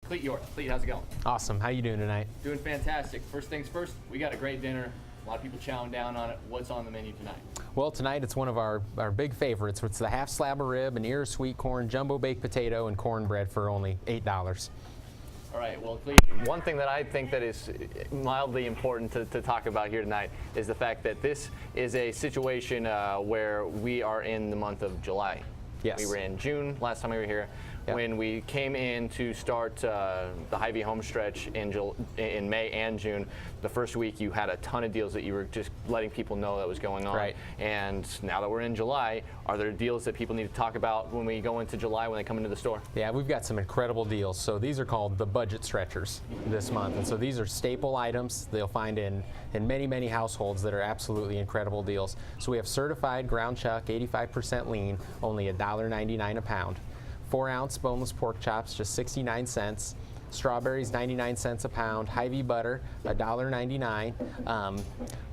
Cleet York. Cleet, how's it going? Awesome. How you doing tonight? Doing fantastic. First things first, we got a great dinner. A lot of people chowing down on it. What's on the menu tonight? Well, tonight it's one of our big favorites. It's the half slab of rib, an ear of sweet corn, jumbo baked potato, and cornbread for only $8. All right, well, Cleet, one thing that I think that is mildly important to talk about here tonight is the fact that this is a situation where we are in the month of July. Yes. We were in June last time we were here. Yep. When we came in to start the HyVeeHomestretch in May and June, the first week you had a ton of deals that you were just letting people know that was going on. Right. And now that we're in July, are there deals that people need to talk about when we go into July when they come into the store? Yeah, we've got some incredible deals. So these are called the budget stretchers this month. And so these are staple items they'll find in many, many households that are absolutely incredible deals. So we have certified ground chuck, 85% lean, only $1.99 a pound. 4-ounce boneless pork chops, just 69 cents. Strawberries, 99 cents a pound. Hy-Vee butter, $1.99.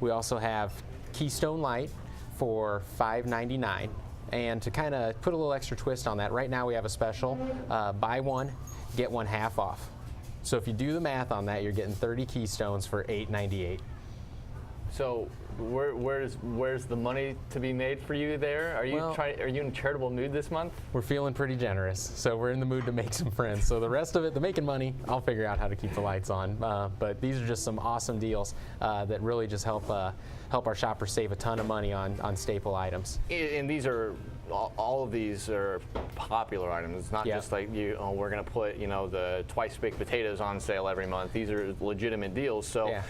We also have Keystone Light for $5.99. And to kind of put a little extra twist on that, right now we have a special, buy one, get one half off. So if you do the math on that, you're getting 30 Keystones for $8.98. So where's the money to be made for you there? Are you in a charitable mood this month? We're feeling pretty generous, so we're in the mood to make some friends. So the rest of it, the making money, I'll figure out how to keep the lights on. But these are just some awesome deals that really just help our shoppers save a ton of money on staple items. And these are all of these are popular items. It's not just like we're going to put the twice baked potatoes on sale every month. These are legitimate deals. So. Yeah.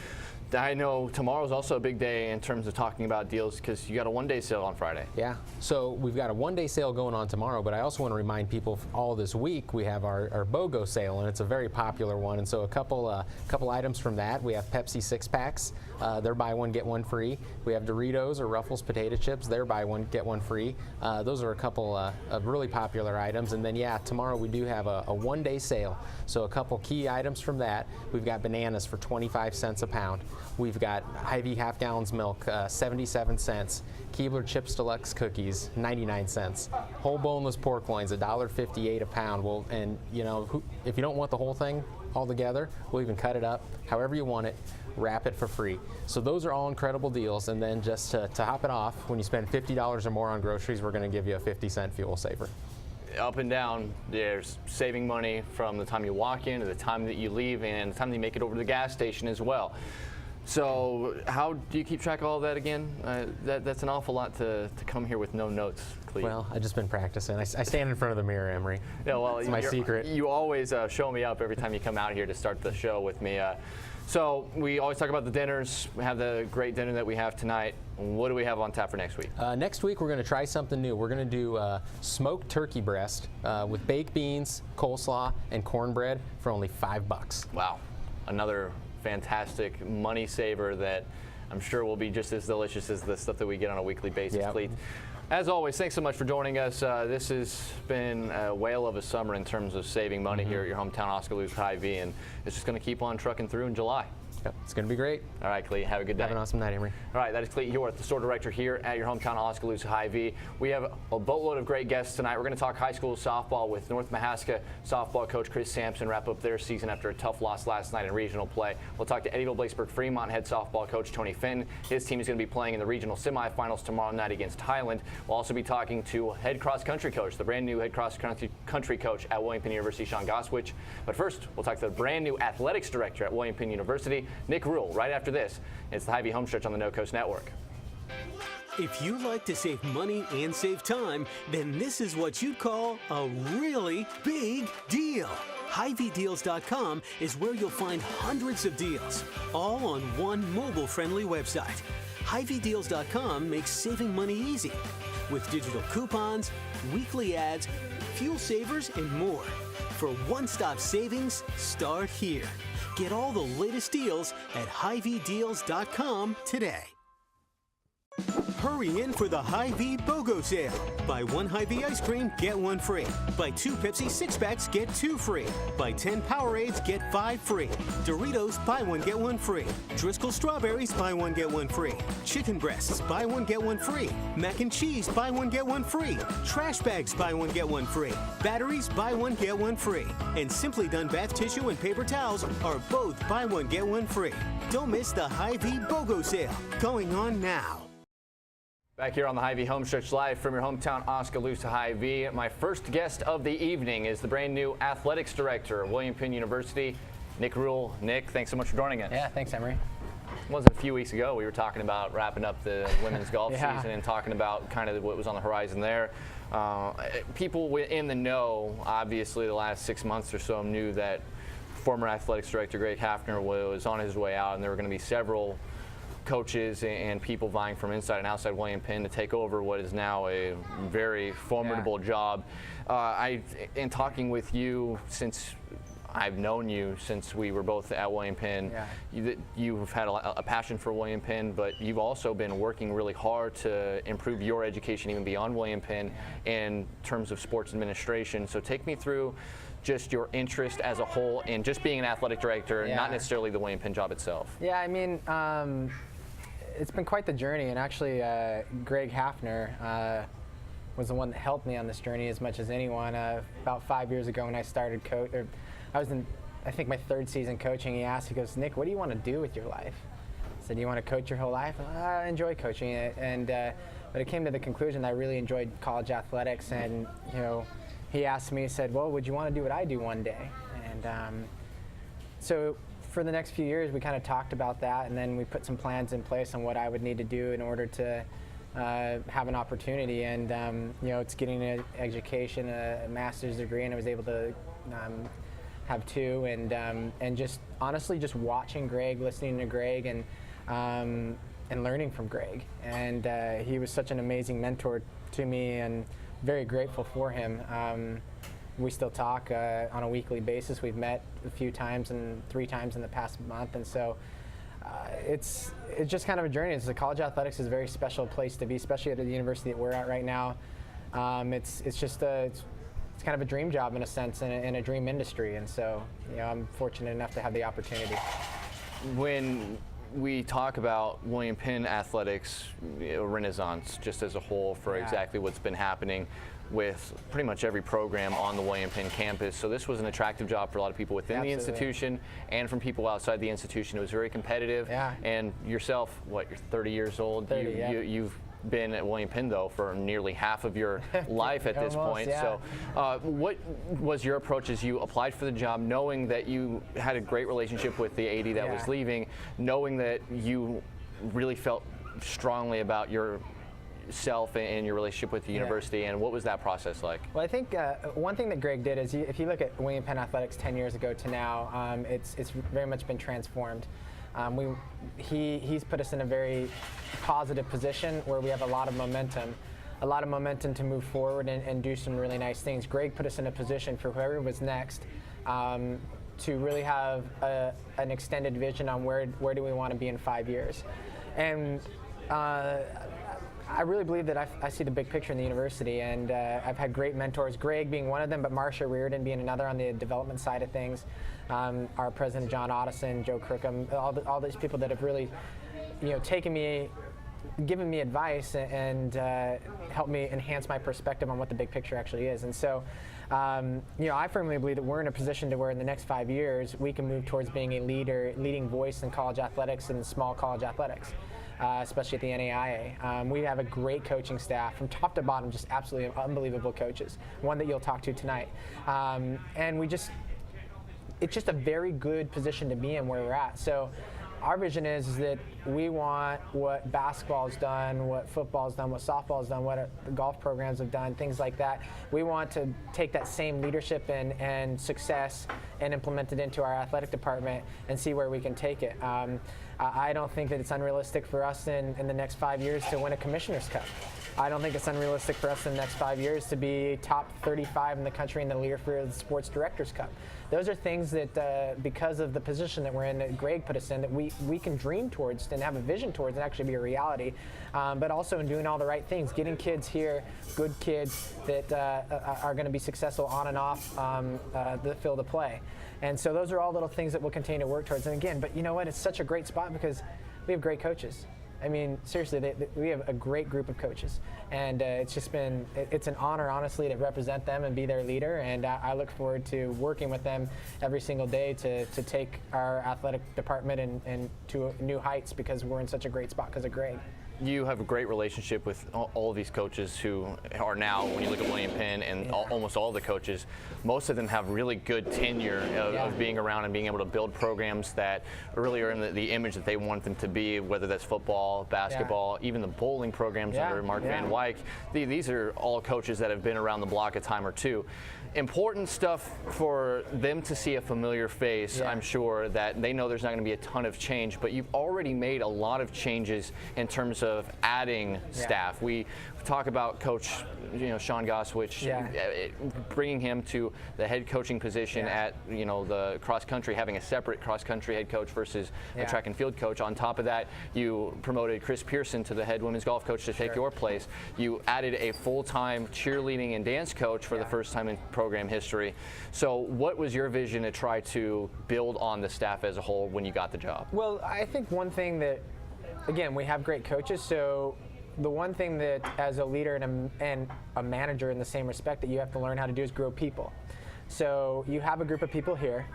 I know tomorrow's also a big day in terms of talking about deals because you got a one-day sale on Friday. Yeah, so we've got a one-day sale going on tomorrow, but I also want to remind people all this week we have our BOGO sale, and it's a very popular one. And so a couple items from that. We have Pepsi 6-packs. They're buy one, get one free. We have Doritos or Ruffles potato chips. They're buy one, get one free. Those are a couple of really popular items. And then, tomorrow we do have a one-day sale. So a couple key items from that. We've got bananas for 25 cents a pound. We've got Hy-Vee half gallons milk, 77 cents. Keebler Chips Deluxe cookies, 99 cents. Whole boneless pork loins, $1.58 a pound. Well, and if you don't want the whole thing all together, we'll even cut it up however you want it, wrap it for free. So those are all incredible deals. And then just to top it off, when you spend $50 or more on groceries, we're going to give you a 50-cent fuel saver. Up and down, there's saving money from the time you walk in to the time that you leave and the time that you make it over to the gas station as well. So how do you keep track of all that again? That's an awful lot to come here with no notes, Cleet. Well, I've just been practicing. I stand in front of the mirror, Emery. Yeah, well, it's my secret. You always show me up every time you come out here to start the show with me. So we always talk about the dinners. We have the great dinner that we have tonight. What do we have on tap for next week? Next week we're going to try something new. We're going to do smoked turkey breast with baked beans, coleslaw, and cornbread for only $5. Wow, another fantastic money saver that I'm sure will be just as delicious as the stuff that we get on a weekly basis, Cleet. As always, thanks so much for joining us. This has been a whale of a summer in terms of saving money here at your hometown Oskaloosa Hy-Vee, and it's just going to keep on trucking through in July. Yep, it's going to be great. All right, Cleet, have a good day. Have an awesome night, Emery. All right, that is Cleet York, the store director here at your hometown Oskaloosa Hy-Vee. We have a boatload of great guests tonight. We're going to talk high school softball with North Mahaska softball coach Chris Sampson, wrap up their season after a tough loss last night in regional play. We'll talk to Eddyville-Blaisburg-Fremont head softball coach Tony Finn. His team is going to be playing in the regional semifinals tomorrow night against Highland. We'll also be talking to head cross-country coach, the brand new head cross-country coach at William Penn University, Sean Goswich. But first, we'll talk to the brand new athletics director at William Penn University, Nick Rule, right after this. It's the Hy-Vee Homestretch on the No Coast Network. If you like to save money and save time, then this is what you'd call a really big deal. HyVeeDeals.com is where you'll find hundreds of deals, all on one mobile-friendly website. HyVeeDeals.com makes saving money easy with digital coupons, weekly ads, fuel savers, and more. For one-stop savings, start here. Get all the latest deals at HyVeeDeals.com today. Hurry in for the Hy-Vee BOGO sale. Buy 1 Hy-Vee ice cream, get 1 free. Buy 2 Pepsi 6-packs, get 2 free. Buy 10 Powerades, get 5 free. Doritos, buy 1, get 1 free. Driscoll strawberries, buy 1, get 1 free. Chicken breasts, buy 1, get 1 free. Mac and cheese, buy 1, get 1 free. Trash bags, buy 1, get 1 free. Batteries, buy 1, get 1 free. And Simply Done bath tissue and paper towels are both buy 1, get 1 free. Don't miss the Hy-Vee BOGO sale, going on now. Back here on the Hy-Vee Homestretch Live from your hometown, Oskaloosa Hy-Vee. My first guest of the evening is the brand new athletics director of William Penn University, Nick Rule. Nick, thanks so much for joining us. Yeah, thanks, Emery. It wasn't a few weeks ago we were talking about wrapping up the women's golf season and talking about kind of what was on the horizon there. People in the know, obviously, the last 6 months or so knew that former athletics director Greg Hafner was on his way out, and there were going to be several coaches and people vying from inside and outside William Penn to take over what is now a very formidable job. In talking with you, since I've known you since we were both at William Penn, you've had a passion for William Penn, but you've also been working really hard to improve your education even beyond William Penn in terms of sports administration. So take me through just your interest as a whole in just being an athletic director, not necessarily the William Penn job itself. Yeah, I mean, it's been quite the journey, and actually Greg Hafner was the one that helped me on this journey as much as anyone. About 5 years ago when I started I was in, I think, my 3rd season coaching. He asked, he goes, Nick, what do you want to do with your life? I said, do you want to coach your whole life? I enjoy coaching it, but it came to the conclusion that I really enjoyed college athletics, and he asked me, he said, well, would you want to do what I do one day? And so for the next few years, we kind of talked about that, and then we put some plans in place on what I would need to do in order to have an opportunity. And it's getting an education, a master's degree, and I was able to have 2, and just honestly just watching Greg, listening to Greg, and learning from Greg. And he was such an amazing mentor to me, and very grateful for him. We still talk on a weekly basis. We've met a few times, and 3 times in the past month, and so it's just kind of a journey. College athletics is a very special place to be, especially at the university that we're at right now. It's kind of a dream job in a sense, in a dream industry, and so I'm fortunate enough to have the opportunity. When we talk about William Penn athletics, a renaissance just as a whole for exactly what's been happening with pretty much every program on the William Penn campus. So this was an attractive job for a lot of people within the institution and from people outside the institution. It was very competitive. And yourself, what, you're 30 years old? 30, You've been at William Penn, though, for nearly half of your life at this point. So what was your approach as you applied for the job, knowing that you had a great relationship with the AD that was leaving, knowing that you really felt strongly about yourself and your relationship with the university, and what was that process like? Well, I think one thing that Greg did is, if you look at William Penn athletics 10 years ago to now, it's very much been transformed. He's put us in a very positive position where we have a lot of momentum to move forward and do some really nice things. Greg put us in a position for whoever was next to really have an extended vision on where do we want to be in 5 years. And I really believe that I see the big picture in the university, and I've had great mentors, Greg being one of them, but Marcia Reardon being another on the development side of things. Our president, John Otteson, Joe Crookham, all these people that have really, taken me, given me advice and helped me enhance my perspective on what the big picture actually is. And so, I firmly believe that we're in a position to where in the next 5 years we can move towards being a leading voice in college athletics and small college athletics. Especially at the NAIA. We have a great coaching staff from top to bottom, just absolutely unbelievable coaches, one that you'll talk to tonight. And it's just a very good position to be in where we're at. So our vision is that we want what basketball's done, what football's done, what softball's done, what the golf programs have done, things like that. We want to take that same leadership and success and implement it into our athletic department and see where we can take it. I don't think that it's unrealistic for us in the next 5 years to win a Commissioner's Cup. I don't think it's unrealistic for us in the next 5 years to be top 35 in the country in the Learfield Sports Directors Cup. Those are things that, because of the position that we're in, that Greg put us in, that we can dream towards and have a vision towards and actually be a reality. But also in doing all the right things, getting kids here, good kids that are going to be successful on and off the field of play. And so those are all little things that we'll continue to work towards. And again, but you know what? It's such a great spot because we have great coaches. I mean, seriously, we have a great group of coaches, and it's an honor, honestly, to represent them and be their leader, and I look forward to working with them every single day to take our athletic department and to new heights because we're in such a great spot because of Greg. You have a great relationship with all of these coaches who are now, when you look at William Penn and almost all the coaches, most of them have really good tenure of being around and being able to build programs that really are in the image that they want them to be, whether that's football, basketball, even the bowling programs under Mark Van Wyk. These are all coaches that have been around the block a time or two. Important stuff for them to see a familiar face. I'm sure that they know there's not going to be a ton of change, but you've already made a lot of changes in terms of adding staff. We talk about Coach Sean Goswich, bringing him to the head coaching position at the cross country, having a separate cross country head coach versus a track and field coach. On top of that, you promoted Chris Pearson to the head women's golf coach to take your place. You added a full-time cheerleading and dance coach for the first time in program history. So what was your vision to try to build on the staff as a whole when you got the job? Well, I think one thing that, again, we have great coaches, so the one thing that as a leader and a manager in the same respect that you have to learn how to do is grow people. So you have a group of people here.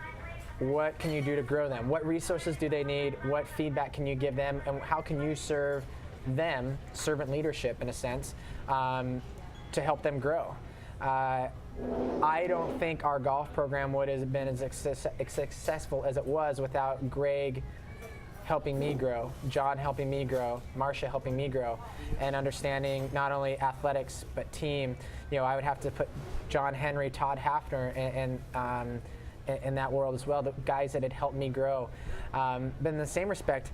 What can you do to grow them? What resources do they need? What feedback can you give them? And how can you serve them, servant leadership in a sense, to help them grow? I don't think our golf program would have been as successful as it was without Greg helping me grow, John helping me grow, Marcia helping me grow, and understanding not only athletics but team. I would have to put John Henry, Todd Hafner in that world as well, the guys that had helped me grow. But in the same respect,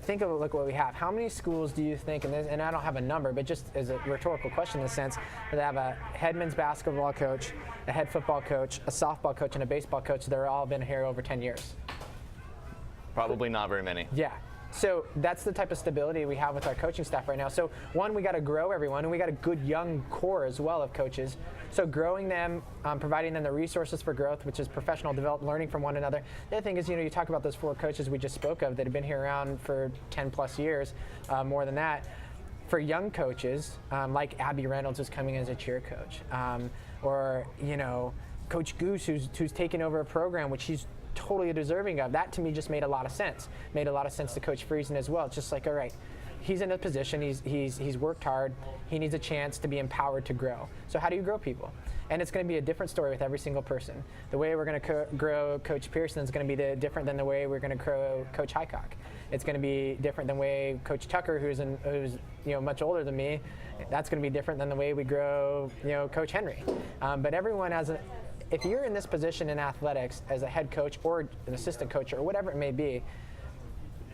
think of look what we have. How many schools do you think, and I don't have a number, but just as a rhetorical question in the sense, that have a head men's basketball coach, a head football coach, a softball coach, and a baseball coach that are all been here over 10 years? Probably not very many. Yeah. So that's the type of stability we have with our coaching staff right now. So one, we got to grow everyone, and we got a good young core as well of coaches. So growing them, providing them the resources for growth, which is professional development, learning from one another. The other thing is, you talk about those 4 coaches we just spoke of that have been here around for 10 plus years, more than that. For young coaches, like Abby Reynolds, who's coming as a cheer coach, or Coach Goose, who's taken over a program which she's totally deserving of. That to me just made a lot of sense. Made a lot of sense to Coach Friesen as well. It's just like, all right, he's in a position, he's worked hard, he needs a chance to be empowered to grow. So how do you grow people? And it's going to be a different story with every single person. The way we're going to grow Coach Pearson is going to be different than the way we're going to grow Coach Highcock. It's going to be different than the way Coach Tucker, who's much older than me, that's going to be different than the way we grow Coach Henry. But everyone has if you're in this position in athletics as a head coach or an assistant coach or whatever it may be,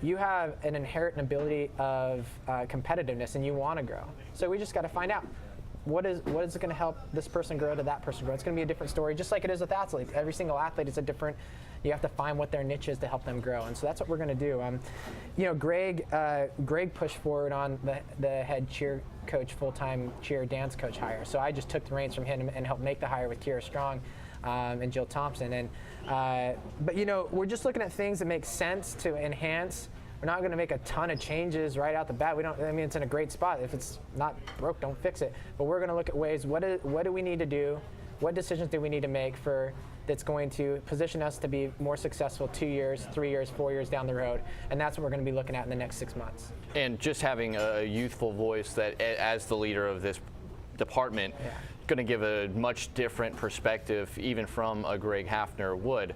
you have an inherent ability of competitiveness and you want to grow. So we just got to find out what is it going to help this person grow to that person grow. It's going to be a different story, just like it is with athletes. Every single athlete is a different. You have to find what their niche is to help them grow, and so that's what we're going to do. Greg pushed forward on the head cheer coach, full-time cheer dance coach hire. So I just took the reins from him and helped make the hire with Kira Strong and Jill Thompson. And but we're just looking at things that make sense to enhance. We're not going to make a ton of changes right out the bat. It's in a great spot. If it's not broke, don't fix it. But we're going to look at ways. What do we need to do? What decisions do we need to make that's going to position us to be more successful 2 years, 3 years, 4 years down the road? And that's what we're going to be looking at in the next 6 months. And just having a youthful voice that, as the leader of this department, going to give a much different perspective, even from a Greg Hafner would.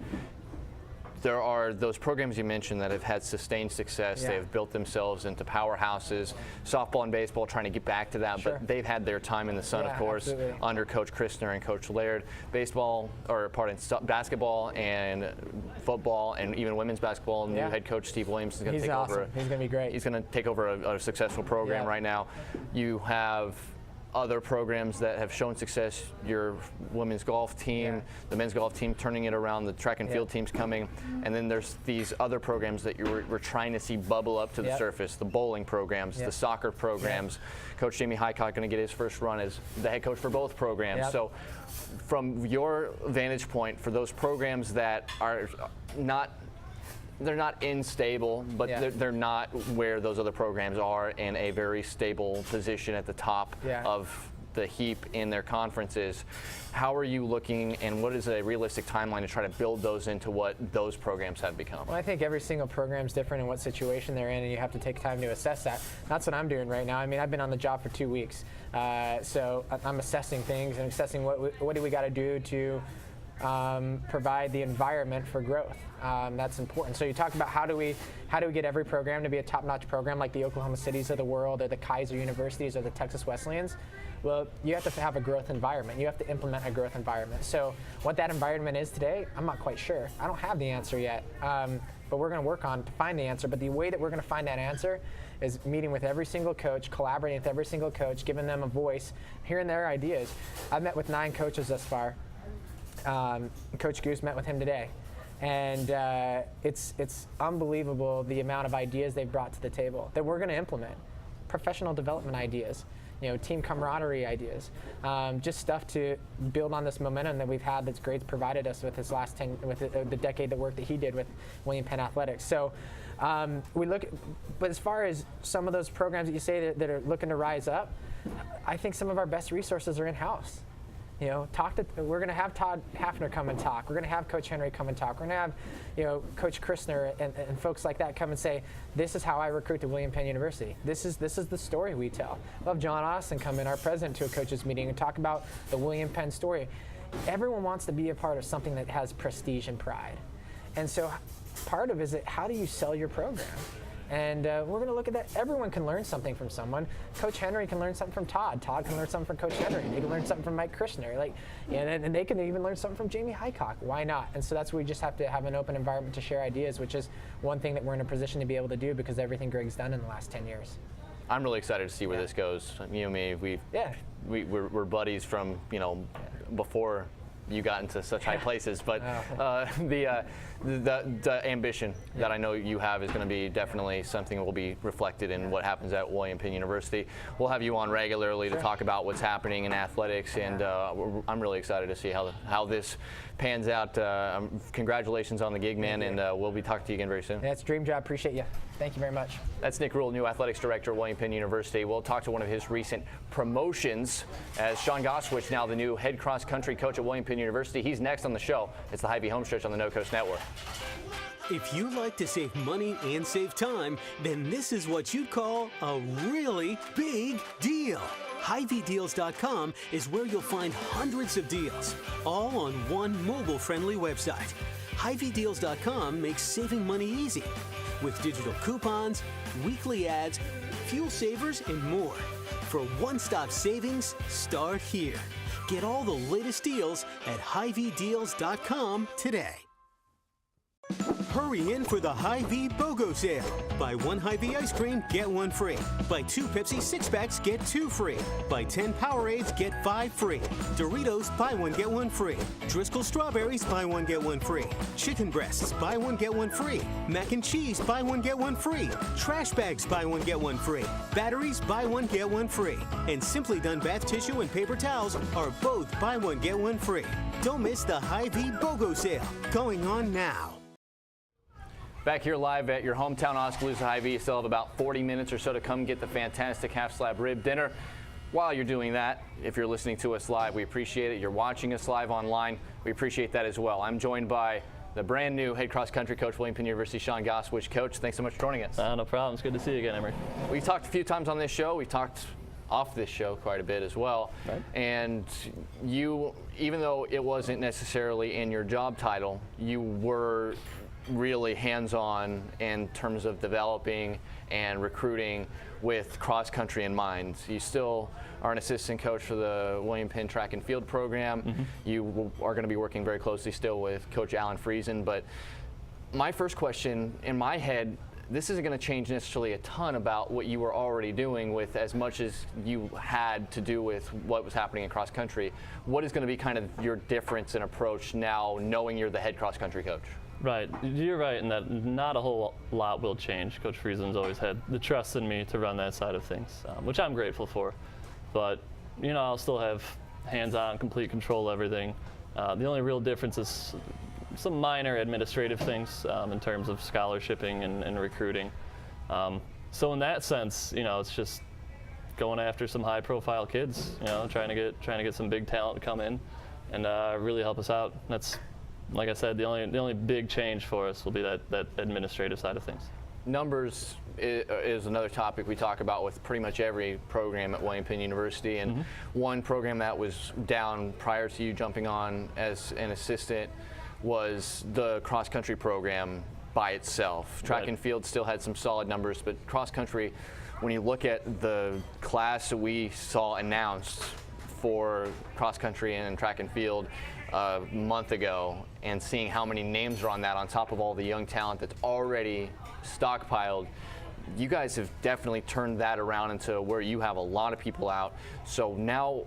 There are those programs you mentioned that have had sustained success. They have built themselves into powerhouses. Softball and baseball trying to get back to that, but they've had their time in the sun, of course, under Coach Christner and Coach Laird. Basketball and football and even women's basketball. New head coach Steve Williams is going to take over. He's going to be great. He's going to take over a successful program right now. You have other programs that have shown success, your women's golf team, the men's golf team turning it around, the track and field teams coming, and then there's these other programs that we're trying to see bubble up to the surface, the bowling programs, the soccer programs. Coach Jamie Highcock going to get his first run as the head coach for both programs. So from your vantage point, for those programs that are they're not unstable, but they're not where those other programs are in a very stable position at the top of the heap in their conferences. How are you looking, and what is a realistic timeline to try to build those into what those programs have become? Well, I think every single program is different in what situation they're in, and you have to take time to assess that. That's what I'm doing right now. I mean, I've been on the job for 2 weeks, so I'm assessing things and assessing what do we got to do to provide the environment for growth. That's important. So you talk about how do we get every program to be a top-notch program like the Oklahoma Cities of the world or the Kaiser Universities or the Texas Wesleyans? Well, you have to have a growth environment. You have to implement a growth environment. So what that environment is today, I'm not quite sure. I don't have the answer yet, but we're going to work on to find the answer. But the way that we're going to find that answer is meeting with every single coach, collaborating with every single coach, giving them a voice, hearing their ideas. I've met with 9 coaches thus far. Coach Goose met with him today, and it's unbelievable the amount of ideas they've brought to the table that we're going to implement. Professional development ideas, team camaraderie ideas, just stuff to build on this momentum that we've had that's Grade's provided us with his last with the decade of work that he did with William Penn Athletics. So we look, but as far as some of those programs that you say that are looking to rise up, I think some of our best resources are in-house. We're going to have Todd Hafner come and talk. We're going to have Coach Henry come and talk. We're going to have, Coach Christner and folks like that come and say, this is how I recruit to William Penn University. This is the story we tell. We'll have John Austin come in, our president, to a coaches meeting and talk about the William Penn story. Everyone wants to be a part of something that has prestige and pride. And so part of it is how do you sell your program? And we're going to look at that. Everyone can learn something from someone. Coach Henry can learn something from Todd. Todd can learn something from Coach Henry. They can learn something from Mike Christner. And they can even learn something from Jamie Highcock. Why not? And so that's where we just have to have an open environment to share ideas, which is one thing that we're in a position to be able to do because of everything Greg's done in the last 10 years. I'm really excited to see where this goes. You and me, we're buddies from before you got into such high places, but the ambition that I know you have is going to be definitely something that will be reflected in what happens at William Penn University. We'll have you on regularly to talk about what's happening in athletics, and I'm really excited to see how this pans out. Congratulations on the gig, man, and we'll be talking to you again very soon. Yeah, it's a dream job. Appreciate you. Thank you very much. That's Nick Rule, new athletics director at William Penn University. We'll talk to one of his recent promotions as Sean Goswich, now the new head cross-country coach at William Penn University. He's next on the show. It's the HyVeeHomestretch on the No Coast Network. If you like to save money and save time, then this is what you'd call a really big deal. HyVeeDeals.com is where you'll find hundreds of deals, all on one mobile-friendly website. HyVeeDeals.com makes saving money easy with digital coupons, weekly ads, fuel savers, and more. For one-stop savings, start here. Get all the latest deals at HyVeeDeals.com today. Hurry in for the Hy-Vee BOGO sale. Buy 1 Hy-Vee ice cream, get 1 free. Buy 2 Pepsi 6-packs, get 2 free. Buy 10 Powerades, get 5 free. Doritos, buy 1, get 1 free. Driscoll strawberries, buy 1, get 1 free. Chicken breasts, buy 1, get 1 free. Mac and cheese, buy 1, get 1 free. Trash bags, buy 1, get 1 free. Batteries, buy 1, get 1 free. And Simply Done bath tissue and paper towels are both buy 1, get 1 free. Don't miss the Hy-Vee BOGO sale, going on now. Back here live at your hometown Oskaloosa Hy-Vee. You still have about 40 minutes or so to come get the fantastic half-slab rib dinner. While you're doing that, if you're listening to us live, we appreciate it. You're watching us live online, we appreciate that as well. I'm joined by the brand new head cross-country coach, William Penn University, Sean Goswich. Coach, thanks so much for joining us. No problem. It's good to see you again, Emery. We've talked a few times on this show. We've talked off this show quite a bit as well. Right. And you, even though it wasn't necessarily in your job title, you were really hands-on in terms of developing and recruiting with cross-country in mind. You still are an assistant coach for the William Penn track and field program. Mm-hmm. You are going to be working very closely still with Coach Alan Friesen. But my first question in my head, this isn't going to change necessarily a ton about what you were already doing with as much as you had to do with what was happening in cross country. What is going to be kind of your difference in approach now, knowing you're the head cross country coach? Right, you're right in that not a whole lot will change. Coach Friesen's always had the trust in me to run that side of things, which I'm grateful for. But, you know, I'll still have hands-on, complete control of everything. The only real difference is some minor administrative things in terms of scholarshiping and recruiting. So in that sense, you know, it's just going after some high-profile kids, you know, trying to get some big talent to come in and really help us out. That's, like I said, the only big change for us will be that administrative side of things. Numbers is another topic we talk about with pretty much every program at William Penn University, and one program that was down prior to you jumping on as an assistant was the cross country program by itself. Track and field still had some solid numbers, but cross country, when you look at the class that we saw announced for cross country and track and field a month ago, and seeing how many names are on that on top of all the young talent that's already stockpiled, you guys have definitely turned that around into where you have a lot of people out. So now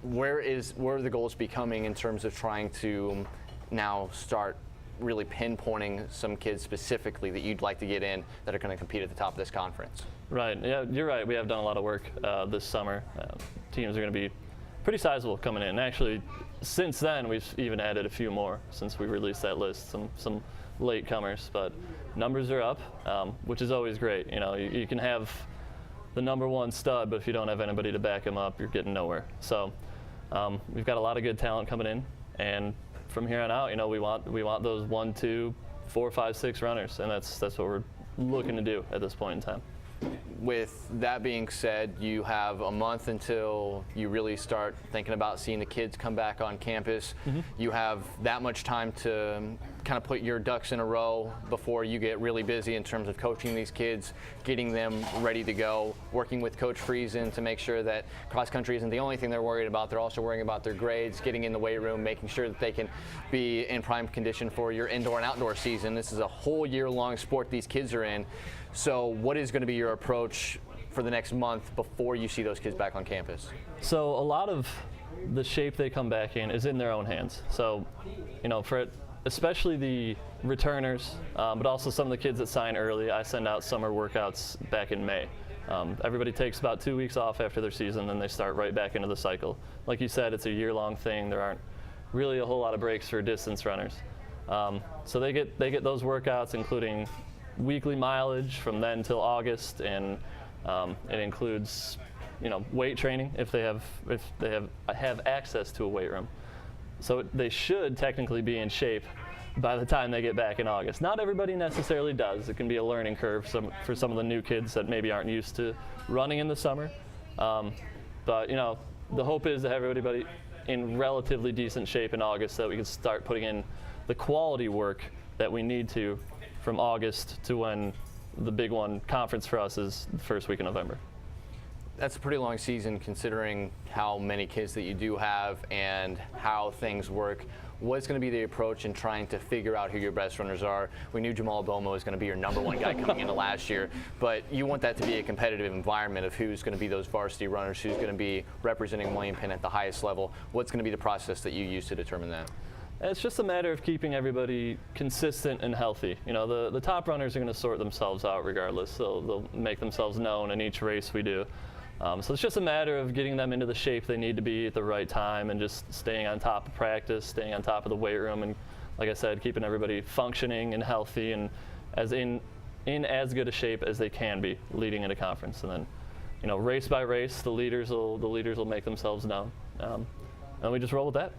where are the goals becoming in terms of trying to now start really pinpointing some kids specifically that you'd like to get in that are going to compete at the top of this conference? Right, yeah, you're right. We have done a lot of work this summer. Teams are going to be pretty sizable coming in. Actually, since then, we've even added a few more since we released that list, some late comers, but numbers are up, which is always great. You know, you can have the #1 stud, but if you don't have anybody to back him up, you're getting nowhere. So we've got a lot of good talent coming in, and from here on out, you know, we want those 1, 2, 4, 5, 6 runners, and that's what we're looking to do at this point in time. With that being said, you have a month until you really start thinking about seeing the kids come back on campus. You have that much time to kind of put your ducks in a row before you get really busy in terms of coaching these kids, getting them ready to go, working with Coach Friesen to make sure that cross country isn't the only thing they're worried about. They're also worrying about their grades, getting in the weight room, making sure that they can be in prime condition for your indoor and outdoor season. This is a whole year-long sport these kids are in. So what is going to be your approach for the next month before you see those kids back on campus? So a lot of the shape they come back in is in their own hands. So, you know, for especially the returners, but also some of the kids that sign early, I send out summer workouts back in May. Everybody takes about 2 weeks off after their season, then they start right back into the cycle. Like you said, it's a year-long thing. There aren't really a whole lot of breaks for distance runners. So they get those workouts, including weekly mileage from then till August, and it includes, you know, weight training if they have access to a weight room. So they should technically be in shape by the time they get back in August. Not everybody necessarily does. It can be a learning curve for some of the new kids that maybe aren't used to running in the summer. But you know, the hope is to have everybody in relatively decent shape in August so that we can start putting in the quality work that we need to from August to when the big one conference for us is the first week of November. That's a pretty long season considering how many kids that you do have and how things work. What's going to be the approach in trying to figure out who your best runners are? We knew Jamal Bomo was going to be your #1 guy coming into last year, but you want that to be a competitive environment of who's going to be those varsity runners, who's going to be representing William Penn at the highest level. What's going to be the process that you use to determine that? It's just a matter of keeping everybody consistent and healthy. You know, the top runners are going to sort themselves out regardless. They'll make themselves known in each race we do. So it's just a matter of getting them into the shape they need to be at the right time and just staying on top of practice, staying on top of the weight room, and like I said, keeping everybody functioning and healthy and in as good a shape as they can be leading into conference. And then, you know, race by race, the leaders will make themselves known, and we just roll with that.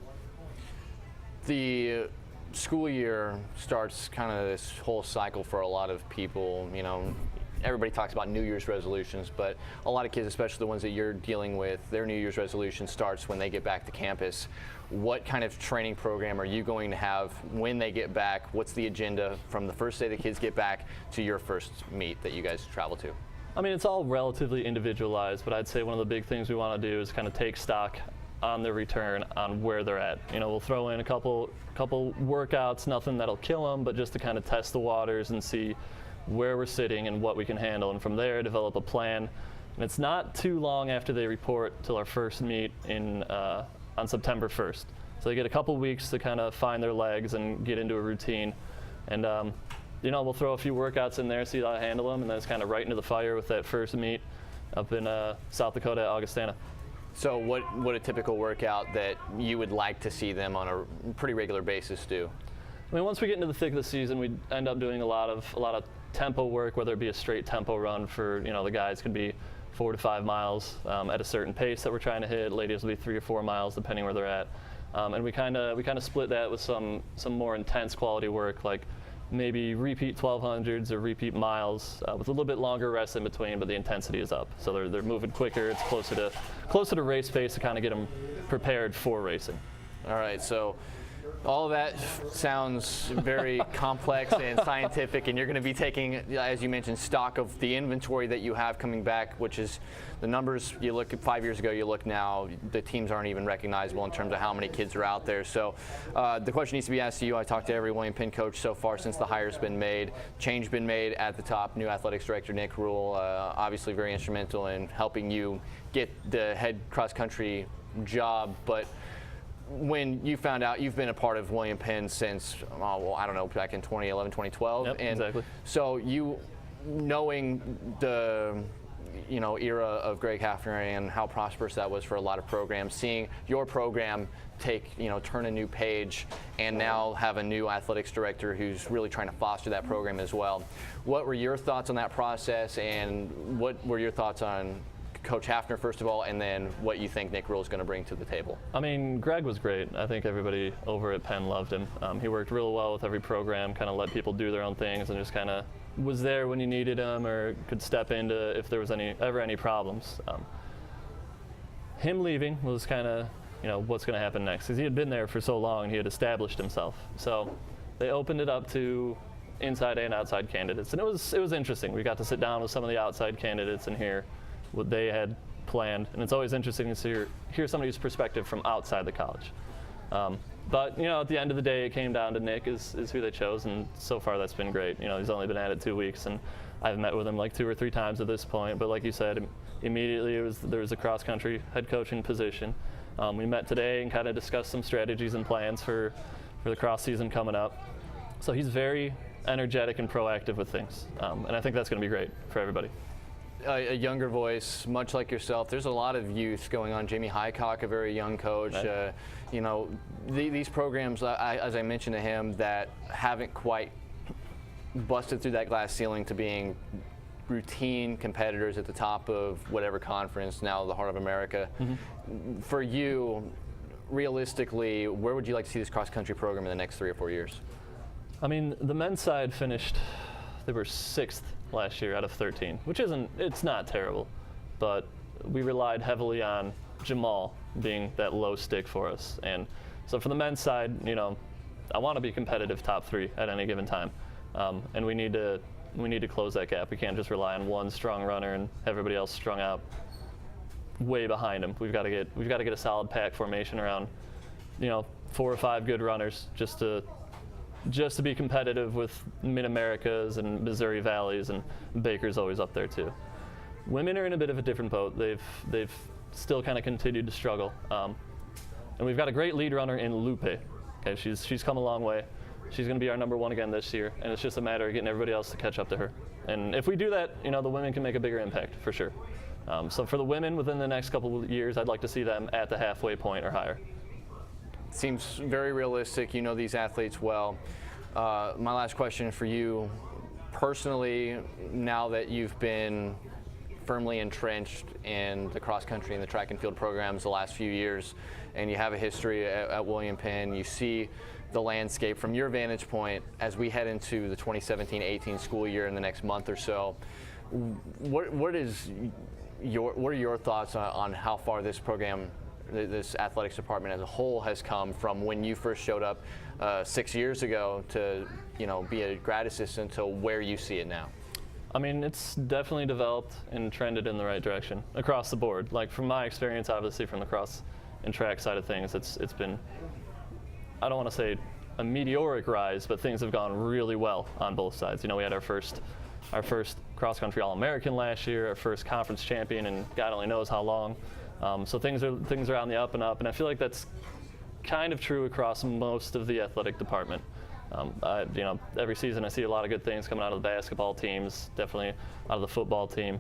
The school year starts kind of this whole cycle for a lot of people. You know, everybody talks about New Year's resolutions, but a lot of kids, especially the ones that you're dealing with, their New Year's resolution starts when they get back to campus. What kind of training program are you going to have when they get back? What's the agenda from the first day the kids get back to your first meet that you guys travel to? I mean, it's all relatively individualized, but I'd say one of the big things we want to do is kind of take stock on their return, on where they're at. You know, we'll throw in a couple workouts, nothing that'll kill them, but just to kind of test the waters and see where we're sitting and what we can handle, and from there develop a plan. And it's not too long after they report till our first meet on September 1st. So they get a couple weeks to kind of find their legs and get into a routine. And we'll throw a few workouts in there, see how to handle them, and then it's kind of right into the fire with that first meet up in South Dakota at Augustana. So what a typical workout that you would like to see them on a pretty regular basis do? I mean, once we get into the thick of the season, we end up doing a lot of tempo work, whether it be a straight tempo run for, the guys could be 4 to 5 miles at a certain pace that we're trying to hit. Ladies will be 3 or 4 miles depending where they're at. And we kind of split that with some more intense quality work, like maybe repeat 1200s or repeat miles with a little bit longer rest in between, but the intensity is up. So they're moving quicker. It's closer to race pace to kind of get them prepared for racing. All right, so all of that sounds very complex and scientific, and you're going to be taking, as you mentioned, stock of the inventory that you have coming back, which is the numbers you look at 5 years ago, you look now, the teams aren't even recognizable in terms of how many kids are out there. So the question needs to be asked to you. I talked to every William Penn coach so far since the hire's been made, change been made at the top. New athletics director Nick Rule, obviously very instrumental in helping you get the head cross country job, but when you found out, you've been a part of William Penn since, back in 2011, 2012. Yep, and exactly. So you, knowing the, era of Greg Hafner and how prosperous that was for a lot of programs, seeing your program turn a new page and now have a new athletics director who's really trying to foster that program as well. What were your thoughts on that process, and what were your thoughts on Coach Hafner, first of all, and then what you think Nick Rule is going to bring to the table? I mean, Greg was great. I think everybody over at Penn loved him. He worked real well with every program, kind of let people do their own things, and just kind of was there when you needed him or could step into if there was ever any problems. Him leaving was kind of, what's going to happen next, because he had been there for so long and he had established himself. So they opened it up to inside and outside candidates, and it was interesting. We got to sit down with some of the outside candidates and hear what they had planned, and it's always interesting to hear somebody's perspective from outside the college. But at the end of the day, it came down to Nick is who they chose, and so far that's been great. He's only been at it 2 weeks, and I've met with him like 2 or 3 times at this point. But like you said, immediately there was a cross country head coaching position. We met today and kind of discussed some strategies and plans for the cross season coming up. So he's very energetic and proactive with things, and I think that's going to be great for everybody. A younger voice, much like yourself. There's a lot of youth going on. Jamie Highcock, a very young coach. Right. These programs, as I mentioned to him, that haven't quite busted through that glass ceiling to being routine competitors at the top of whatever conference, now the Heart of America. Mm-hmm. For you, realistically, where would you like to see this cross-country program in the next 3 or 4 years? I mean, the men's side finished, they were 6th last year out of 13, which it's not terrible, but we relied heavily on Jamal being that low stick for us. And so for the men's side, I want to be competitive top 3 at any given time. And we need to close that gap. We can't just rely on one strong runner and everybody else strung out way behind him. We've got to get a solid pack formation around, 4 or 5 good runners just to be competitive with Mid-Americas and Missouri Valleys, and Baker's always up there too. Women are in a bit of a different boat. They've still kind of continued to struggle. And we've got a great lead runner in Lupe. Okay, she's come a long way. She's going to be our number 1 again this year, and it's just a matter of getting everybody else to catch up to her. And if we do that, the women can make a bigger impact for sure. So for the women, within the next couple of years, I'd like to see them at the halfway point or higher. Seems very realistic. You know these athletes well. My last question for you, personally, now that you've been firmly entrenched in the cross country and the track and field programs the last few years, and you have a history at William Penn, you see the landscape from your vantage point as we head into the 2017-18 school year in the next month or so. What are your thoughts on how far this program, this athletics department as a whole, has come from when you first showed up 6 years ago to be a grad assistant to where you see it now? I mean, it's definitely developed and trended in the right direction across the board. Like from my experience, obviously from the cross and track side of things, it's been, I don't want to say a meteoric rise, but things have gone really well on both sides. You know, we had our first cross-country All-American last year, our first conference champion, and God only knows how long. So things are on the up and up, and I feel like that's kind of true across most of the athletic department. You know, every season I see a lot of good things coming out of the basketball teams, definitely out of the football team.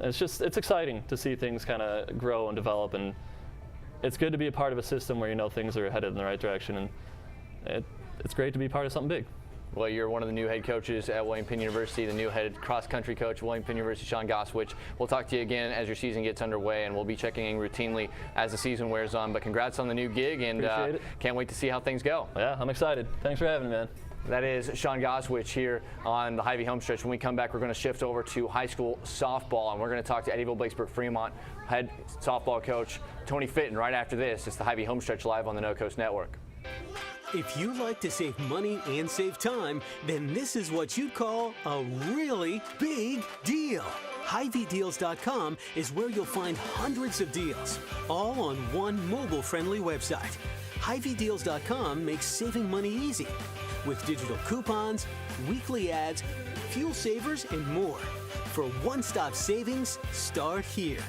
It's exciting to see things kind of grow and develop, and it's good to be a part of a system where you know things are headed in the right direction, and it's great to be part of something big. Well, you're one of the new head coaches at William Penn University, the new head cross-country coach at William Penn University, Sean Goswich. We'll talk to you again as your season gets underway, and we'll be checking in routinely as the season wears on. But congrats on the new gig, and can't wait to see how things go. Yeah, I'm excited. Thanks for having me, man. That is Sean Goswich here on the Hy-Vee Homestretch. When we come back, we're going to shift over to high school softball, and we're going to talk to Eddyville-Blacksburg-Fremont head softball coach Tony Fitton right after this. It's the Hy-Vee Homestretch live on the No Coast Network. If you like to save money and save time, then this is what you'd call a really big deal. HyVeeDeals.com is where you'll find hundreds of deals, all on one mobile-friendly website. HyVeeDeals.com makes saving money easy with digital coupons, weekly ads, fuel savers, and more. For one-stop savings, start here.